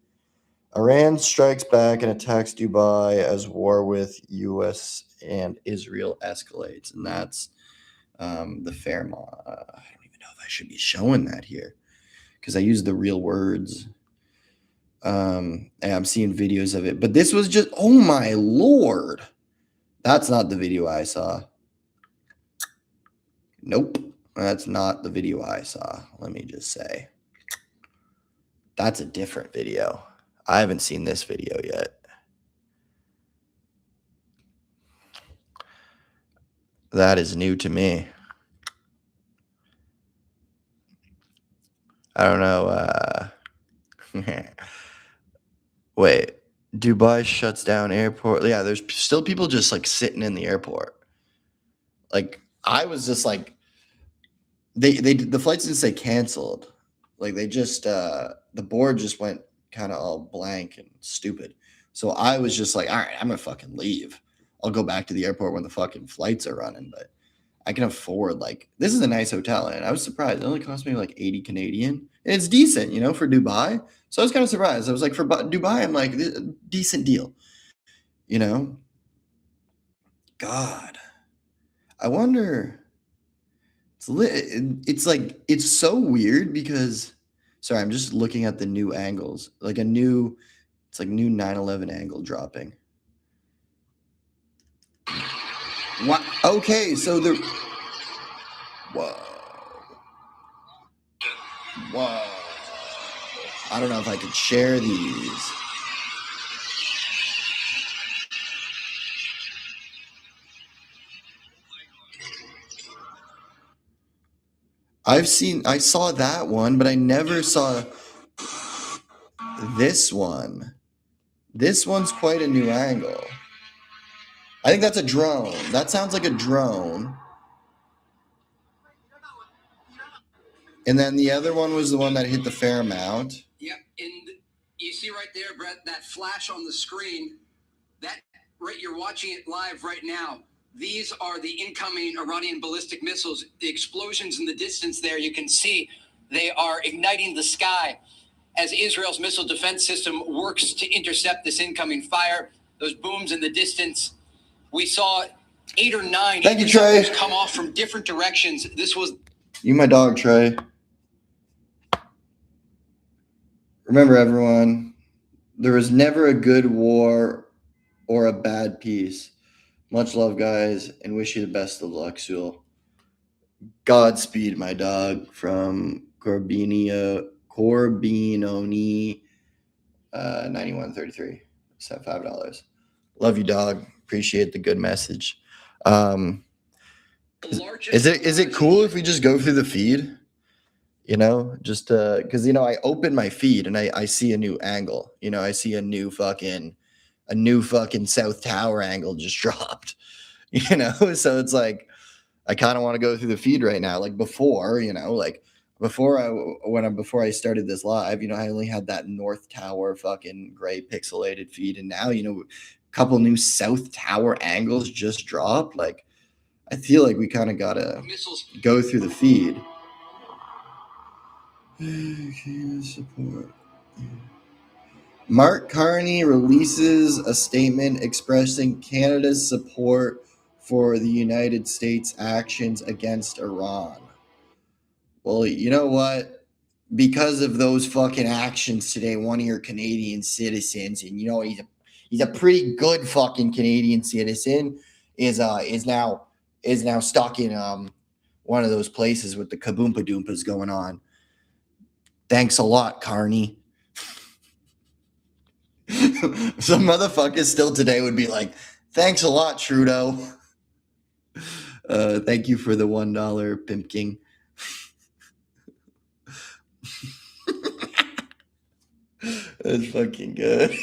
Iran strikes back and attacks Dubai as war with U.S. and Israel escalates. And that's the Fairmont. I don't even know if I should be showing that here because I use the real words. And I'm seeing videos of it. But this was just, oh my Lord. That's not the video I saw. Nope. That's not the video I saw. Let me just say. That's a different video. I haven't seen this video yet. That is new to me. I don't know. Wait. Dubai shuts down airport. Yeah, there's still people just like sitting in the airport. Like, I was just like, the flights didn't say canceled. Like, they just the board just went kind of all blank and stupid. So I was just like, all right, I'm gonna fucking leave. I'll go back to the airport when the fucking flights are running. But I can afford, like, this is a nice hotel, and I was surprised. It only cost me like 80 Canadian. And it's decent, for Dubai. So I was kind of surprised. I was like, for Dubai, I'm like, decent deal. God, I wonder. It's like, it's so weird because, sorry, I'm just looking at the new angles, like it's like new 9/11 angle dropping. What? Okay, so whoa. I don't know if I could share these. I saw that one, but I never saw this one. This one's quite a new angle. I think that's a drone. That sounds like a drone. And then the other one was the one that hit the Fairmount. Yep. And you see right there, Brett, that flash on the screen, that right, you're watching it live right now. These are the incoming Iranian ballistic missiles. The explosions in the distance there, you can see they are igniting the sky as Israel's missile defense system works to intercept this incoming fire. Those booms in the distance, we saw 8 or 9 Thank you, Trey. come off from different directions. This was... You my dog, Trey. Remember, everyone, there is never a good war or a bad peace. Much love, guys, and wish you the best of luck, Sewell. Godspeed, my dog, from Corbinoni 9133. Sent $5. Love you, dog. Appreciate the good message. Is it cool if we just go through the feed? Just because I open my feed and I see a new angle. I see a new fucking South Tower angle just dropped. So it's like I kind of want to go through the feed right now. Like before, before I started this live, I only had that North Tower fucking gray pixelated feed, and now a couple new South Tower angles just dropped. Like, I feel like we kind of gotta go through the feed. Support. Mark Carney releases a statement expressing Canada's support for the United States' actions against Iran. Well, you know what? Because of those fucking actions today, one of your Canadian citizens, and he's a pretty good fucking Canadian citizen, is now stuck in one of those places with the kaboompa doompas going on. Thanks a lot, Carney. Some motherfuckers still today would be like, thanks a lot, Trudeau. Thank you for the $1, Pimp King. That's fucking good.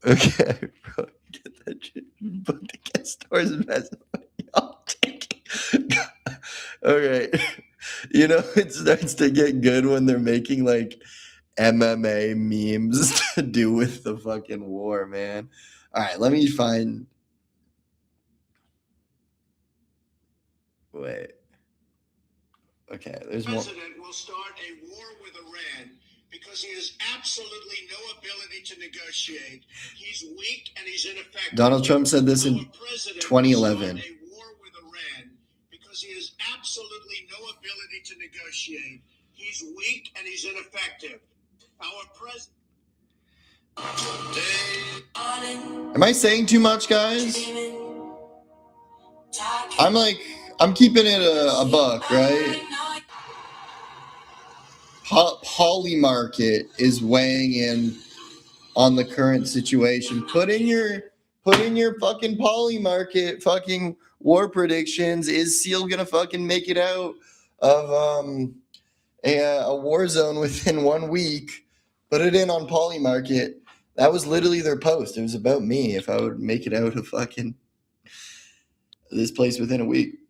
Okay, bro, get that shit. But the guest stores messing with y'all taking. All right, you know it starts to get good when they're making like MMA memes to do with the fucking war, man. All right, let me find. Wait. Okay, there's more. The president will start a war with Iran because he has absolutely no ability to negotiate. He's weak and he's ineffective. Donald Trump said this in 2011. A war with Iran because he has absolutely no ability to negotiate. He's weak and he's ineffective. Our president. Am I saying too much, guys? I'm keeping it a buck, right? Polymarket is weighing in on the current situation. Put in your fucking Polymarket fucking war predictions. Is SEAL gonna fucking make it out of a war zone within 1 week? Put it in on Polymarket. That was literally their post. It was about me if I would make it out of fucking this place within a week.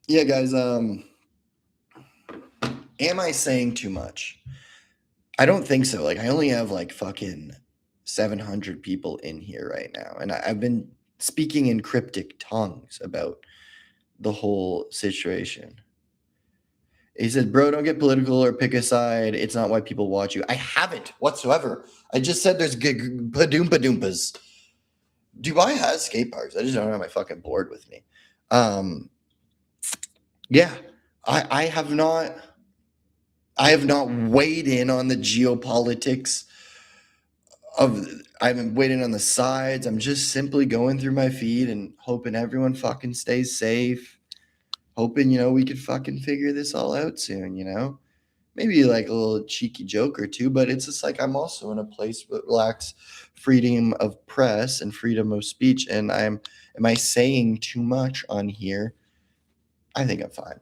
Yeah, guys. Am I saying too much? I don't think so. Like, I only have like fucking 700 people in here right now, and I've been speaking in cryptic tongues about the whole situation. He said, bro, don't get political or pick a side. It's not why people watch you. I haven't whatsoever. I just said there's padoompa-doompas. Dubai has skate parks. I just don't have my fucking board with me. Yeah, I have not weighed in on the geopolitics I haven't weighed in on the sides. I'm just simply going through my feed and hoping everyone fucking stays safe. Hoping, we could fucking figure this all out soon, Maybe like a little cheeky joke or two, but it's just like I'm also in a place that lacks freedom of press and freedom of speech. And am I saying too much on here? I think I'm fine.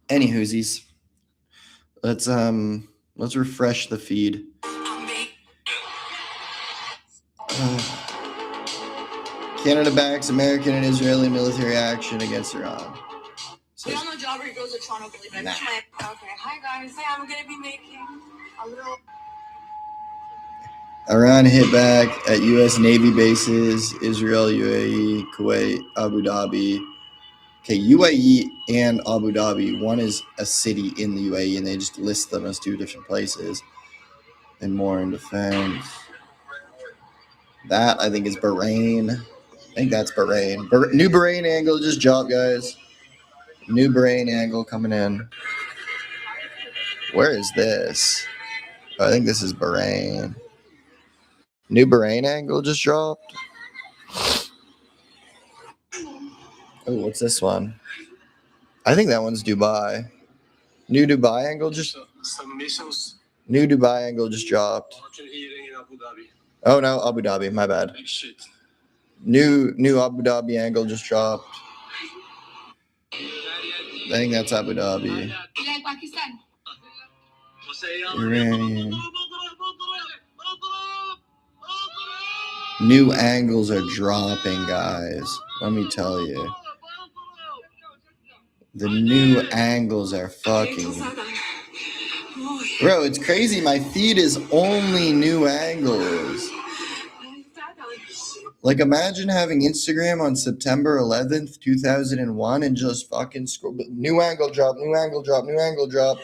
Anywhoosies, let's refresh the feed. Canada backs American and Israeli military action against Iran. So, we all know Jobber goes to Toronto, Billy. Okay, hi guys. Hey, I'm gonna be making a little. Iran hit back at U.S. Navy bases, Israel, UAE, Kuwait, Abu Dhabi. Okay, UAE and Abu Dhabi. One is a city in the UAE, and they just list them as two different places. And more in defense. That, I think, is Bahrain. I think that's Bahrain. New Bahrain angle just dropped, guys. New Bahrain angle coming in. Where is this? Oh, I think this is Bahrain. New Bahrain angle just dropped. Oh, what's this one? I think that one's Dubai. New Dubai angle just. New Dubai angle just dropped. Oh no, Abu Dhabi. My bad. New Abu Dhabi angle just dropped. I think that's Abu Dhabi. Iranian. New angles are dropping, guys. Let me tell you. The new angles are fucking. Bro, it's crazy. My feed is only new angles. Like, imagine having Instagram on September 11th, 2001 and just fucking scroll. New angle drop, new angle drop, new angle drop.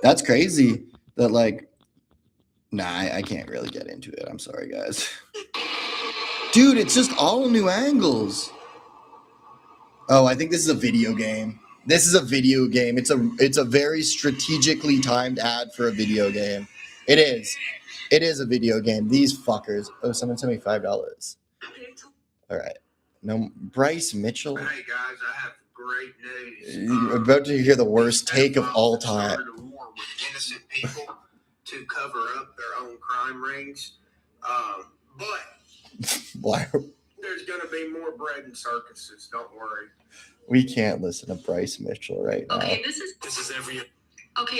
That's crazy that, like, nah, I can't really get into it. I'm sorry, guys. Dude, it's just all new angles. Oh, I think this is a video game. This is a video game. It's a very strategically timed ad for a video game. It is. It is a video game. These fuckers. Oh, someone sent me $5. All right. No, Bryce Mitchell. Hey guys, I have great news. You're about to hear the worst take of all time. Started a war with innocent people to cover up their own crime rings. But Why? There's going to be more bread and circuses. Don't worry. We can't listen to Bryce Mitchell right now. Okay,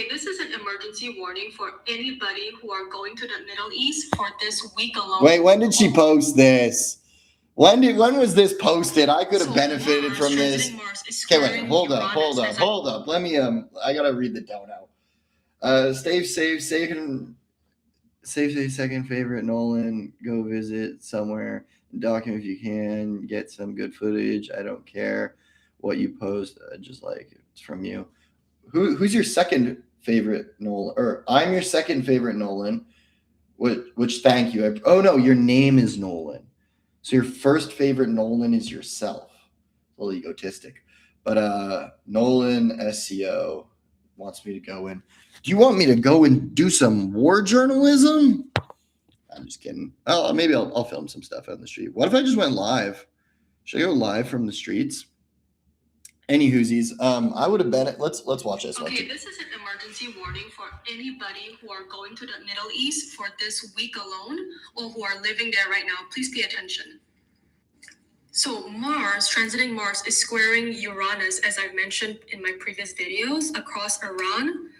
this is an emergency warning for anybody who are going to the Middle East for this week alone. Wait, when did she post this? When was this posted? I could have benefited from this. Okay, wait, hold up. Let me I gotta read the down out. Stay safe, second favorite Nolan. Go visit somewhere. Document if you can. Get some good footage. I don't care what you post. Just like it's from you. Who's your second favorite Nolan? Or I'm your second favorite Nolan. Which thank you. Oh no, your name is Nolan. So your first favorite Nolan is yourself. A little egotistic. But Nolan SEO wants me to go in. Do you want me to go and do some war journalism? I'm just kidding. Oh, maybe I'll film some stuff on the street. What if I just went live? Should I go live from the streets? Any whoosies. I would have been. Let's watch this. Okay, this is an emergency warning for anybody who are going to the Middle East for this week alone or who are living there right now. Please pay attention. So transiting Mars is squaring Uranus, as I've mentioned in my previous videos, across Iran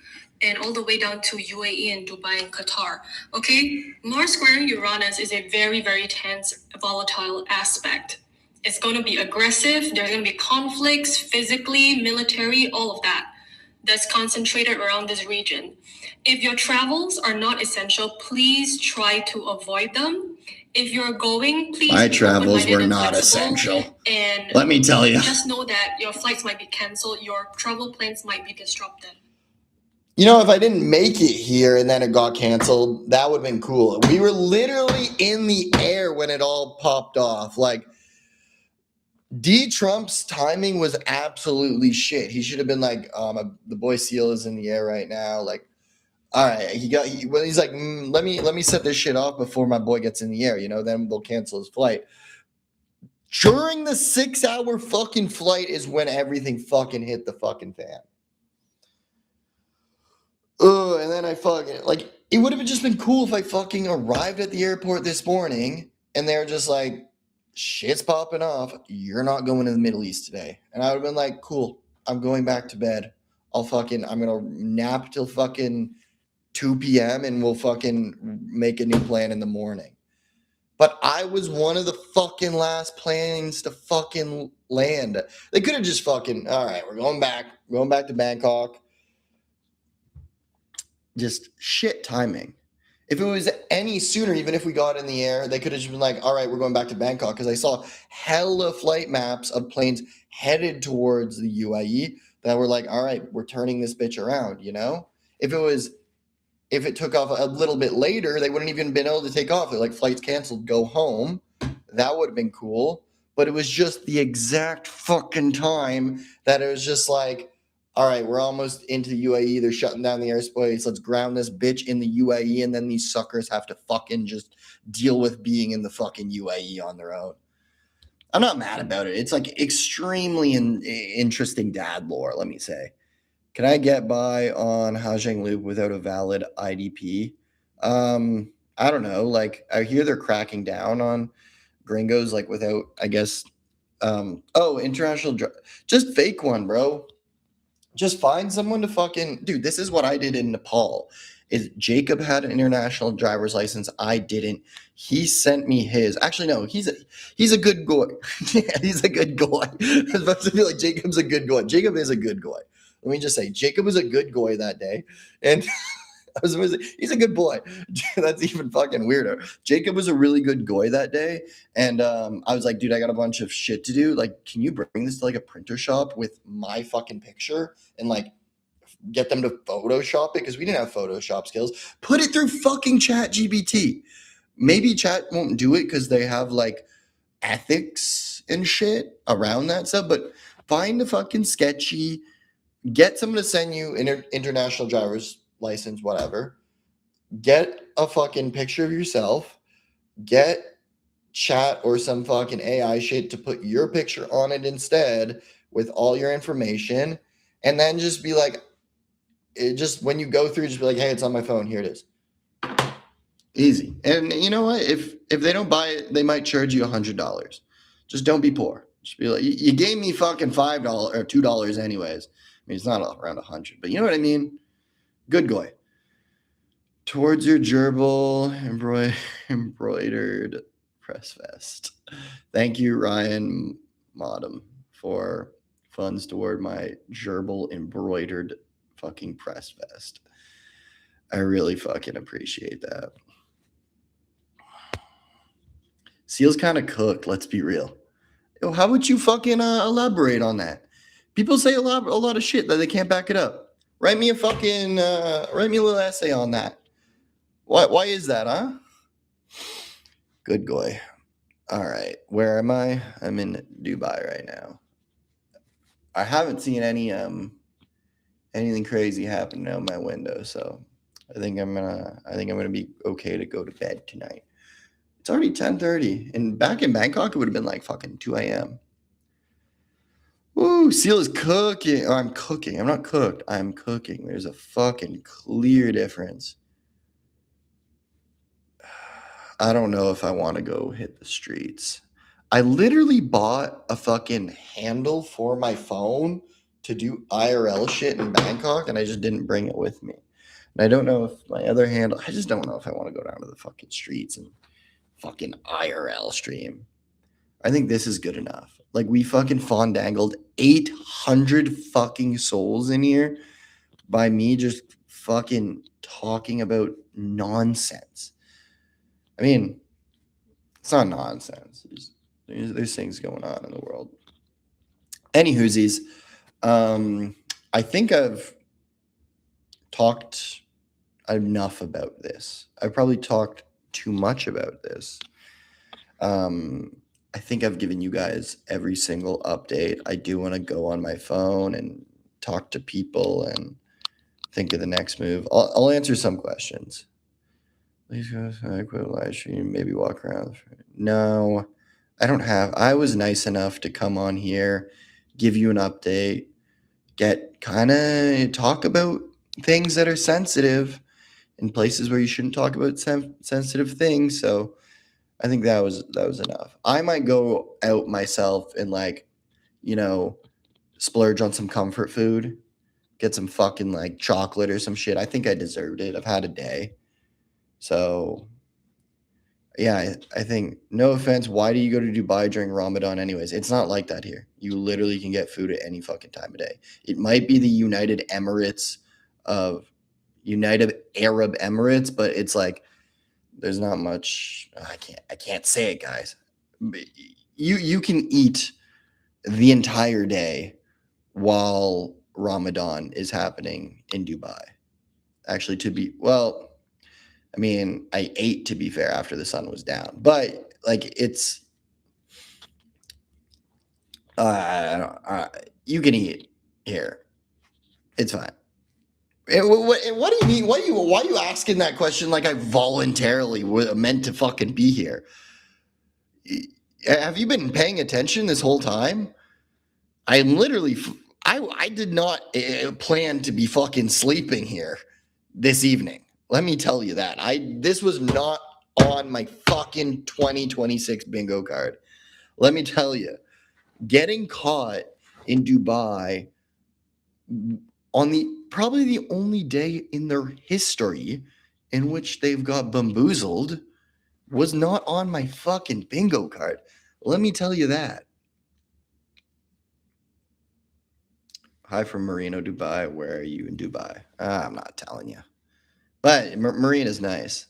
and all the way down to UAE and Dubai and Qatar. Okay, Mars squaring Uranus is a very, very tense, volatile aspect. It's going to be aggressive. There's going to be conflicts, physically, military, all of that. That's concentrated around this region. If your travels are not essential, please try to avoid them. If you're going, please. My travels were not essential. And let me tell you. Just know that your flights might be canceled. Your travel plans might be disrupted. You know, if I didn't make it here and then it got canceled, that would have been cool. We were literally in the air when it all popped off. Like, Trump's timing was absolutely shit. He should have been like, the boy Seal is in the air right now. Like, all right, he's like, let me set this shit off before my boy gets in the air. You know, then they'll cancel his flight. During the 6-hour fucking flight is when everything fucking hit the fucking fan. And then I fucking, like, it would have just been cool if I fucking arrived at the airport this morning and they're just like, shit's popping off. You're not going to the Middle East today. And I would have been like, cool, I'm going back to bed. I'm going to nap till fucking 2 p.m. and we'll fucking make a new plan in the morning. But I was one of the fucking last planes to fucking land. They could have just fucking, all right, we're going back to Bangkok. Just shit timing. If it was any sooner, even if we got in the air, they could have just been like, all right, we're going back to Bangkok. Because I saw hella flight maps of planes headed towards the UAE that were like, all right, we're turning this bitch around, you know? If it took off a little bit later, they wouldn't even been able to take off. They're like, flights canceled, go home. That would have been cool. But it was just the exact fucking time that it was just like, all right, we're almost into the UAE. They're shutting down the airspace. Let's ground this bitch in the UAE. And then these suckers have to fucking just deal with being in the fucking UAE on their own. I'm not mad about it. It's like extremely interesting dad lore, let me say. Can I get by on Hajang Loop without a valid IDP? I don't know. Like, I hear they're cracking down on gringos, like without, I guess, international, just fake one, bro. Just find someone to fucking, dude, this is what I did in Nepal. Is Jacob had an international driver's license. I didn't. He sent me his. Actually, no, he's a good guy. Yeah, he's a good guy. I was about to be like, Jacob's a good guy. Jacob is a good guy. Let me just say, Jacob was a good guy that day. And he's a good boy. That's even fucking weirder. Jacob was a really good guy that day. And I was like, dude, I got a bunch of shit to do. Like, can you bring this to like a printer shop with my fucking picture and like get them to Photoshop it? Because we didn't have Photoshop skills. Put it through fucking ChatGPT. Maybe Chat won't do it because they have like ethics and shit around that stuff. But find a fucking sketchy, get someone to send you an international driver's license, whatever. Get a fucking picture of yourself. Get Chat or some fucking AI shit to put your picture on it instead with all your information, and then just be like, when you go through, just be like, hey, it's on my phone. Here it is. Easy. And you know what? If they don't buy it, they might charge you $100. Just don't be poor. Just be like, you gave me fucking $5 or $2 anyways. I mean, it's not around 100, but you know what I mean? Good guy. Towards your gerbil embroidered press vest. Thank you, Ryan Modem, for funds toward my gerbil embroidered fucking press vest. I really fucking appreciate that. Seal's kind of cooked, let's be real. Yo, how would you fucking elaborate on that? People say a lot of shit that they can't back it up. Write me a little essay on that. Why is that, huh? Good boy. All right, where am I? I'm in Dubai right now. I haven't seen anything crazy happen out my window, so I think I'm gonna be okay to go to bed tonight. It's already 10:30, and back in Bangkok it would have been like fucking 2 a.m. Ooh, Seal is cooking. Oh, I'm cooking. I'm not cooked. I'm cooking. There's a fucking clear difference. I don't know if I want to go hit the streets. I literally bought a fucking handle for my phone to do IRL shit in Bangkok, and I just didn't bring it with me. And I don't know if my other handle, I just don't know if I want to go down to the fucking streets and fucking IRL stream. I think this is good enough. Like, we fucking fondangled 800 fucking souls in here by me just fucking talking about nonsense. I mean, it's not nonsense. There's things going on in the world. Anywhoosies, I think I've talked enough about this. I've probably talked too much about this. I think I've given you guys every single update. I do want to go on my phone and talk to people and think of the next move. I'll answer some questions. Please go quit live stream, maybe walk around. No, I don't have. I was nice enough to come on here, give you an update, get kind of talk about things that are sensitive in places where you shouldn't talk about sensitive things. So I think that was enough. I might go out myself and, like, you know, splurge on some comfort food, get some fucking like chocolate or some shit. I think I deserved it. I've had a day. So yeah, I think, no offense, why do you go to Dubai during Ramadan anyways? It's not like that here. You literally can get food at any fucking time of day. It might be the United Arab Emirates, but it's like, there's not much. I can't say it, guys. You can eat the entire day while Ramadan is happening in Dubai. Actually, I mean, I ate, to be fair, after the sun was down, but like, it's you can eat here. It's fine. What do you mean? Why are you asking that question like I voluntarily meant to fucking be here? Have you been paying attention this whole time? I'm literally, I did not plan to be fucking sleeping here this evening. Let me tell you that. This was not on my fucking 2026 bingo card. Let me tell you, getting caught in Dubai on probably the only day in their history in which they've got bamboozled was not on my fucking bingo card. Let me tell you that. Hi from Marino, Dubai. Where are you in Dubai? I'm not telling you. But Marina's nice.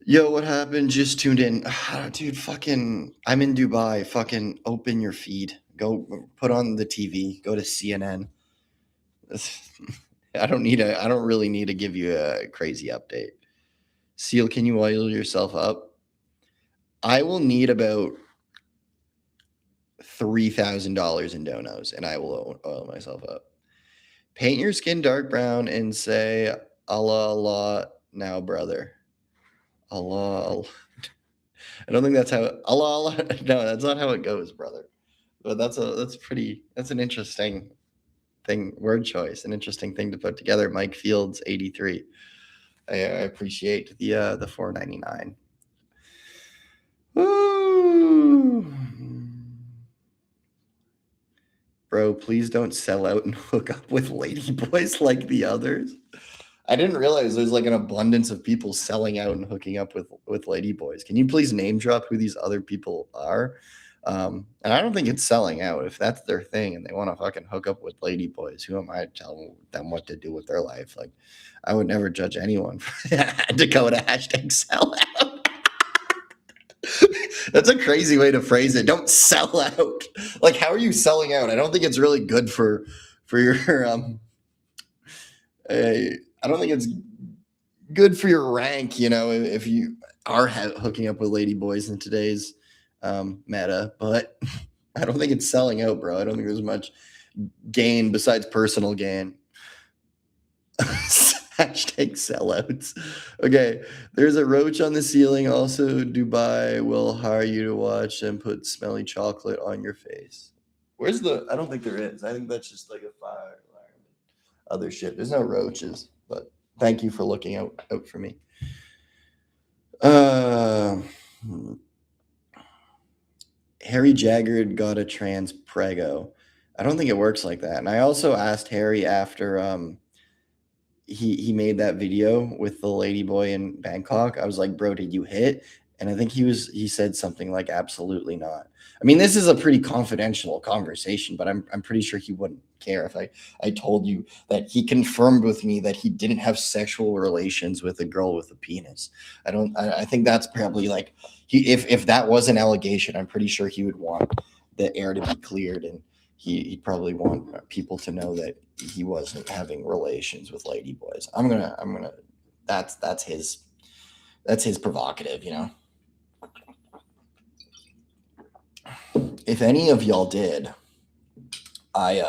Yo, what happened? Just tuned in. Dude, fucking, I'm in Dubai. Fucking open your feed. Go put on the TV. Go to CNN. I don't really need to give you a crazy update. Seal, can you oil yourself up? I will need about $3,000 in donos, and I will oil myself up. Paint your skin dark brown and say Allah Allah now, brother. Allah. I don't think that's how Allah Allah. No, that's not how it goes, brother. but that's an interesting word choice, an interesting thing to put together. Mike Fields 83. I appreciate the $4.99. Woo! Bro, please don't sell out and hook up with ladyboys like the others. I didn't realize there's like an abundance of people selling out and hooking up with ladyboys. Can you please name drop who these other people are? And I don't think it's selling out. If that's their thing and they want to fucking hook up with ladyboys, who am I to tell them what to do with their life? Like, I would never judge anyone for Dakota #sellout. That's a crazy way to phrase it. Don't sell out. Like, how are you selling out? I don't think it's really good for your I don't think it's good for your rank, if you are hooking up with ladyboys in today's meta. But I don't think it's selling out, bro. I don't think there's much gain besides personal gain. #sellouts. Okay, there's a roach on the ceiling. Also, Dubai will hire you to watch and put smelly chocolate on your face. Where's I don't think there is. I think that's just like a fire alarm. Other shit. There's no roaches, but thank you for looking out for me. Harry Jaggard got a trans prego. I don't think it works like that. And I also asked Harry after he made that video with the ladyboy in Bangkok. I was like, bro, did you hit? And I think he said something like, absolutely not. I mean, this is a pretty confidential conversation, but I'm pretty sure he wouldn't care if I told you that he confirmed with me that he didn't have sexual relations with a girl with a penis. I think that's probably like, if that was an allegation, I'm pretty sure he would want the air to be cleared, and he'd probably want people to know that he wasn't having relations with ladyboys. I'm gonna that's his provocative, If any of y'all did, I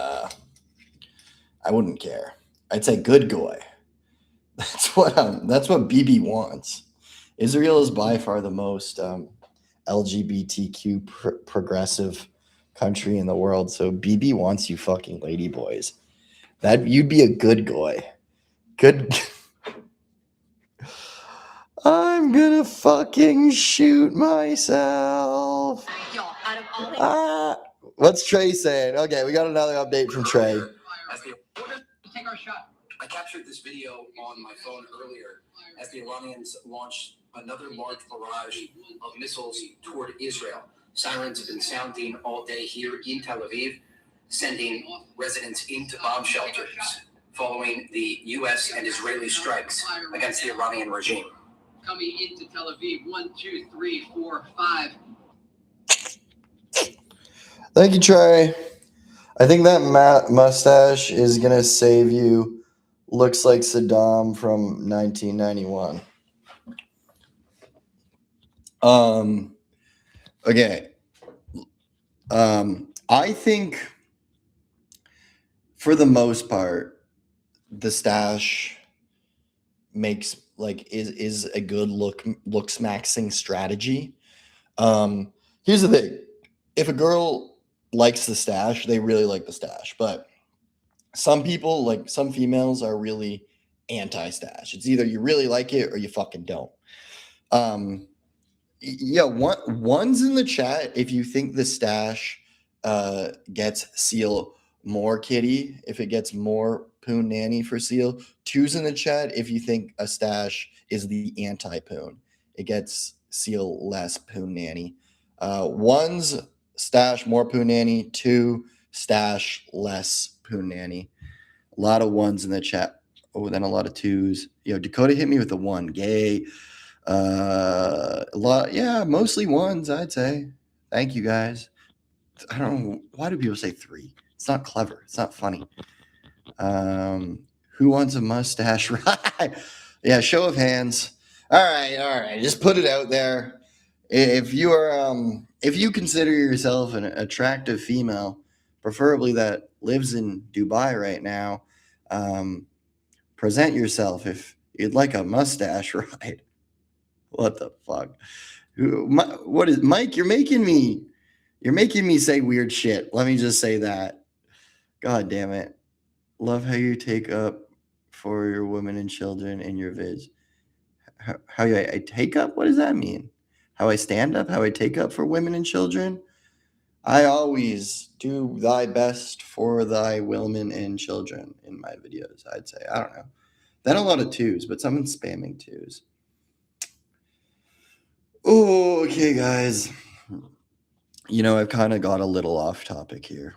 wouldn't care. I'd say good goy. That's what BB wants. Israel is by far the most LGBTQ progressive country in the world, so BB wants you fucking ladyboys. That you'd be a good goy. Good. I'm gonna fucking shoot myself. What's Trey saying? Okay, we got another update from Trey. Take our shot. I captured this video on my phone earlier as the Iranians launched another large barrage of missiles toward Israel. Sirens have been sounding all day here in Tel Aviv, sending residents into bomb shelters following the U.S. and Israeli strikes against the Iranian regime. Coming into Tel Aviv, 1, 2, 3, 4, 5. Thank you, Trey. I think that mustache is going to save you. Looks like Saddam from 1991. Okay. I think for the most part, the stash makes is a good looks maxing strategy. Here's the thing. If a girl likes the stash, they really like the stash, but some people, like some females, are really anti-stash. It's either you really like it or you fucking don't. Yeah, one's in the chat if you think the stash gets Seal more kitty, if it gets more Poon Nanny for Seal. Two's in the chat if you think a stash is the anti-Poon. It gets Seal less Poon Nanny. One's stash more Poon Nanny. Two, stash less Poon Nanny. A lot of ones in the chat. Oh, then a lot of twos. Dakota hit me with a one. Gay. A lot. Yeah, mostly ones, I'd say. Thank you, guys. I don't know. Why do people say three? It's not clever. It's not funny. Who wants a mustache? Right. Yeah, show of hands. All right. Just put it out there. If you are, if you consider yourself an attractive female, preferably that lives in Dubai right now, present yourself if you'd like a mustache ride. What the fuck? What is Mike? You're making me You're making me say weird shit. Let me just say that. God damn it. Love how you take up for your women and children in your vids. How I take up? What does that mean? How I stand up? How I take up for women and children? I always do thy best for thy women and children in my videos, I'd say. I don't know. Then a lot of twos, but someone's spamming twos. Oh, okay, guys. You know, I've kind of got a little off topic here.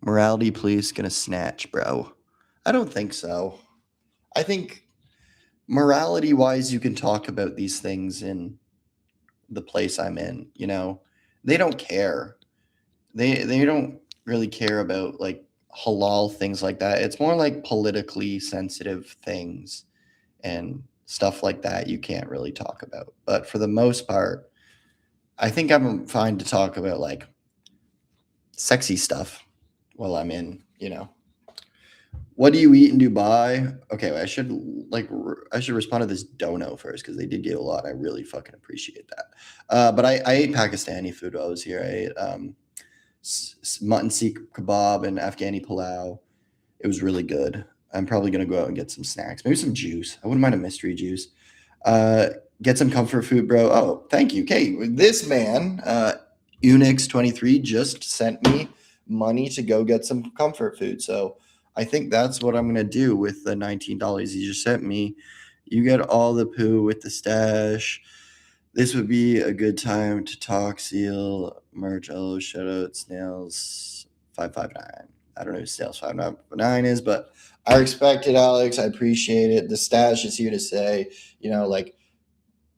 Morality police gonna snatch, bro. I don't think so. I think morality wise, you can talk about these things in the place I'm in, you know. They don't care. They don't really care about like halal things like that. It's more like politically sensitive things and stuff like that you can't really talk about. But for the most part, I think I'm fine to talk about like sexy stuff while I'm in, you know. What do you eat in Dubai? Okay, I should respond to this dono first because they did give a lot. I really fucking appreciate that. But I ate Pakistani food while I was here. I ate mutton seekh kebab and Afghani palau. It was really good. I'm probably gonna go out and get some snacks, maybe some juice. I wouldn't mind a mystery juice. Get some comfort food, bro. Oh, thank you. Okay, this man, Unix23, just sent me money to go get some comfort food. So I think that's what I'm gonna do with the $19 he just sent me. You get all the poo with the stash. This would be a good time to talk. Seal, merch, hello, shout out, snails 559. I don't know who snails 559 is, but I respect it, Alex. I appreciate it. The stash is here to say, you know, like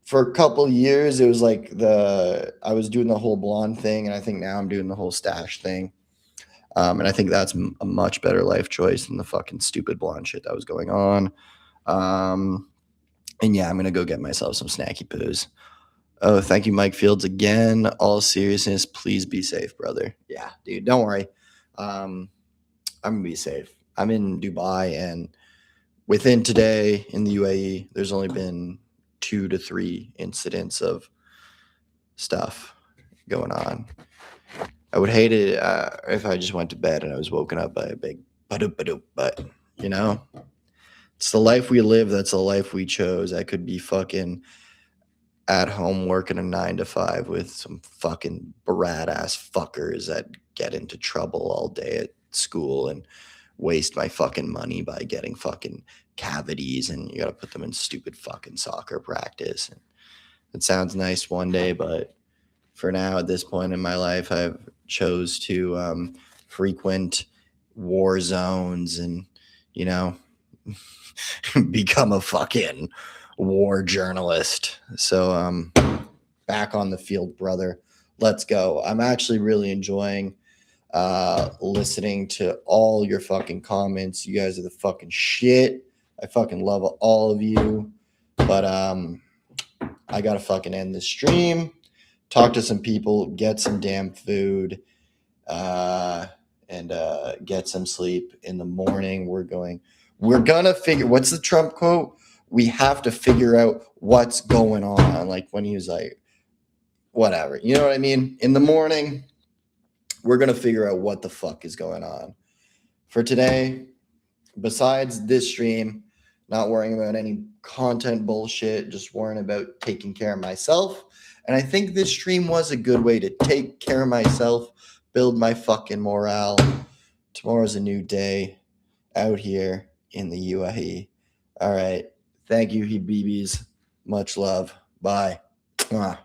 for a couple of years, it was like I was doing the whole blonde thing, and I think now I'm doing the whole stash thing. And I think that's a much better life choice than the fucking stupid blonde shit that was going on. And yeah, I'm going to go get myself some snacky poos. Oh, thank you, Mike Fields, again. All seriousness, please be safe, brother. Yeah, dude, don't worry. I'm going to be safe. I'm in Dubai, and within today in the UAE, there's only been 2 to 3 incidents of stuff going on. I would hate it if I just went to bed and I was woken up by a big ba-doop, but, you know, it's the life we live. That's the life we chose. I could be fucking at home working a 9 to 5 with some fucking brat ass fuckers that get into trouble all day at school and waste my fucking money by getting fucking cavities, and you got to put them in stupid fucking soccer practice. And it sounds nice one day, but for now, at this point in my life, I've chose to frequent war zones and, you know, become a fucking war journalist. So back on the field, brother. Let's go. I'm actually really enjoying listening to all your fucking comments. You guys are the fucking shit. I fucking love all of you. But I gotta fucking end this stream, talk to some people, get some damn food, and get some sleep. In the morning, we're gonna figure, what's the Trump quote? We have to figure out what's going on. Like when he was like, whatever, you know what I mean? In the morning, we're gonna figure out what the fuck is going on. For today, besides this stream, not worrying about any content bullshit, just worrying about taking care of myself. And I think this stream was a good way to take care of myself, build my fucking morale. Tomorrow's a new day out here in the UAE. All right. Thank you, Habibis. Much love. Bye. Mwah.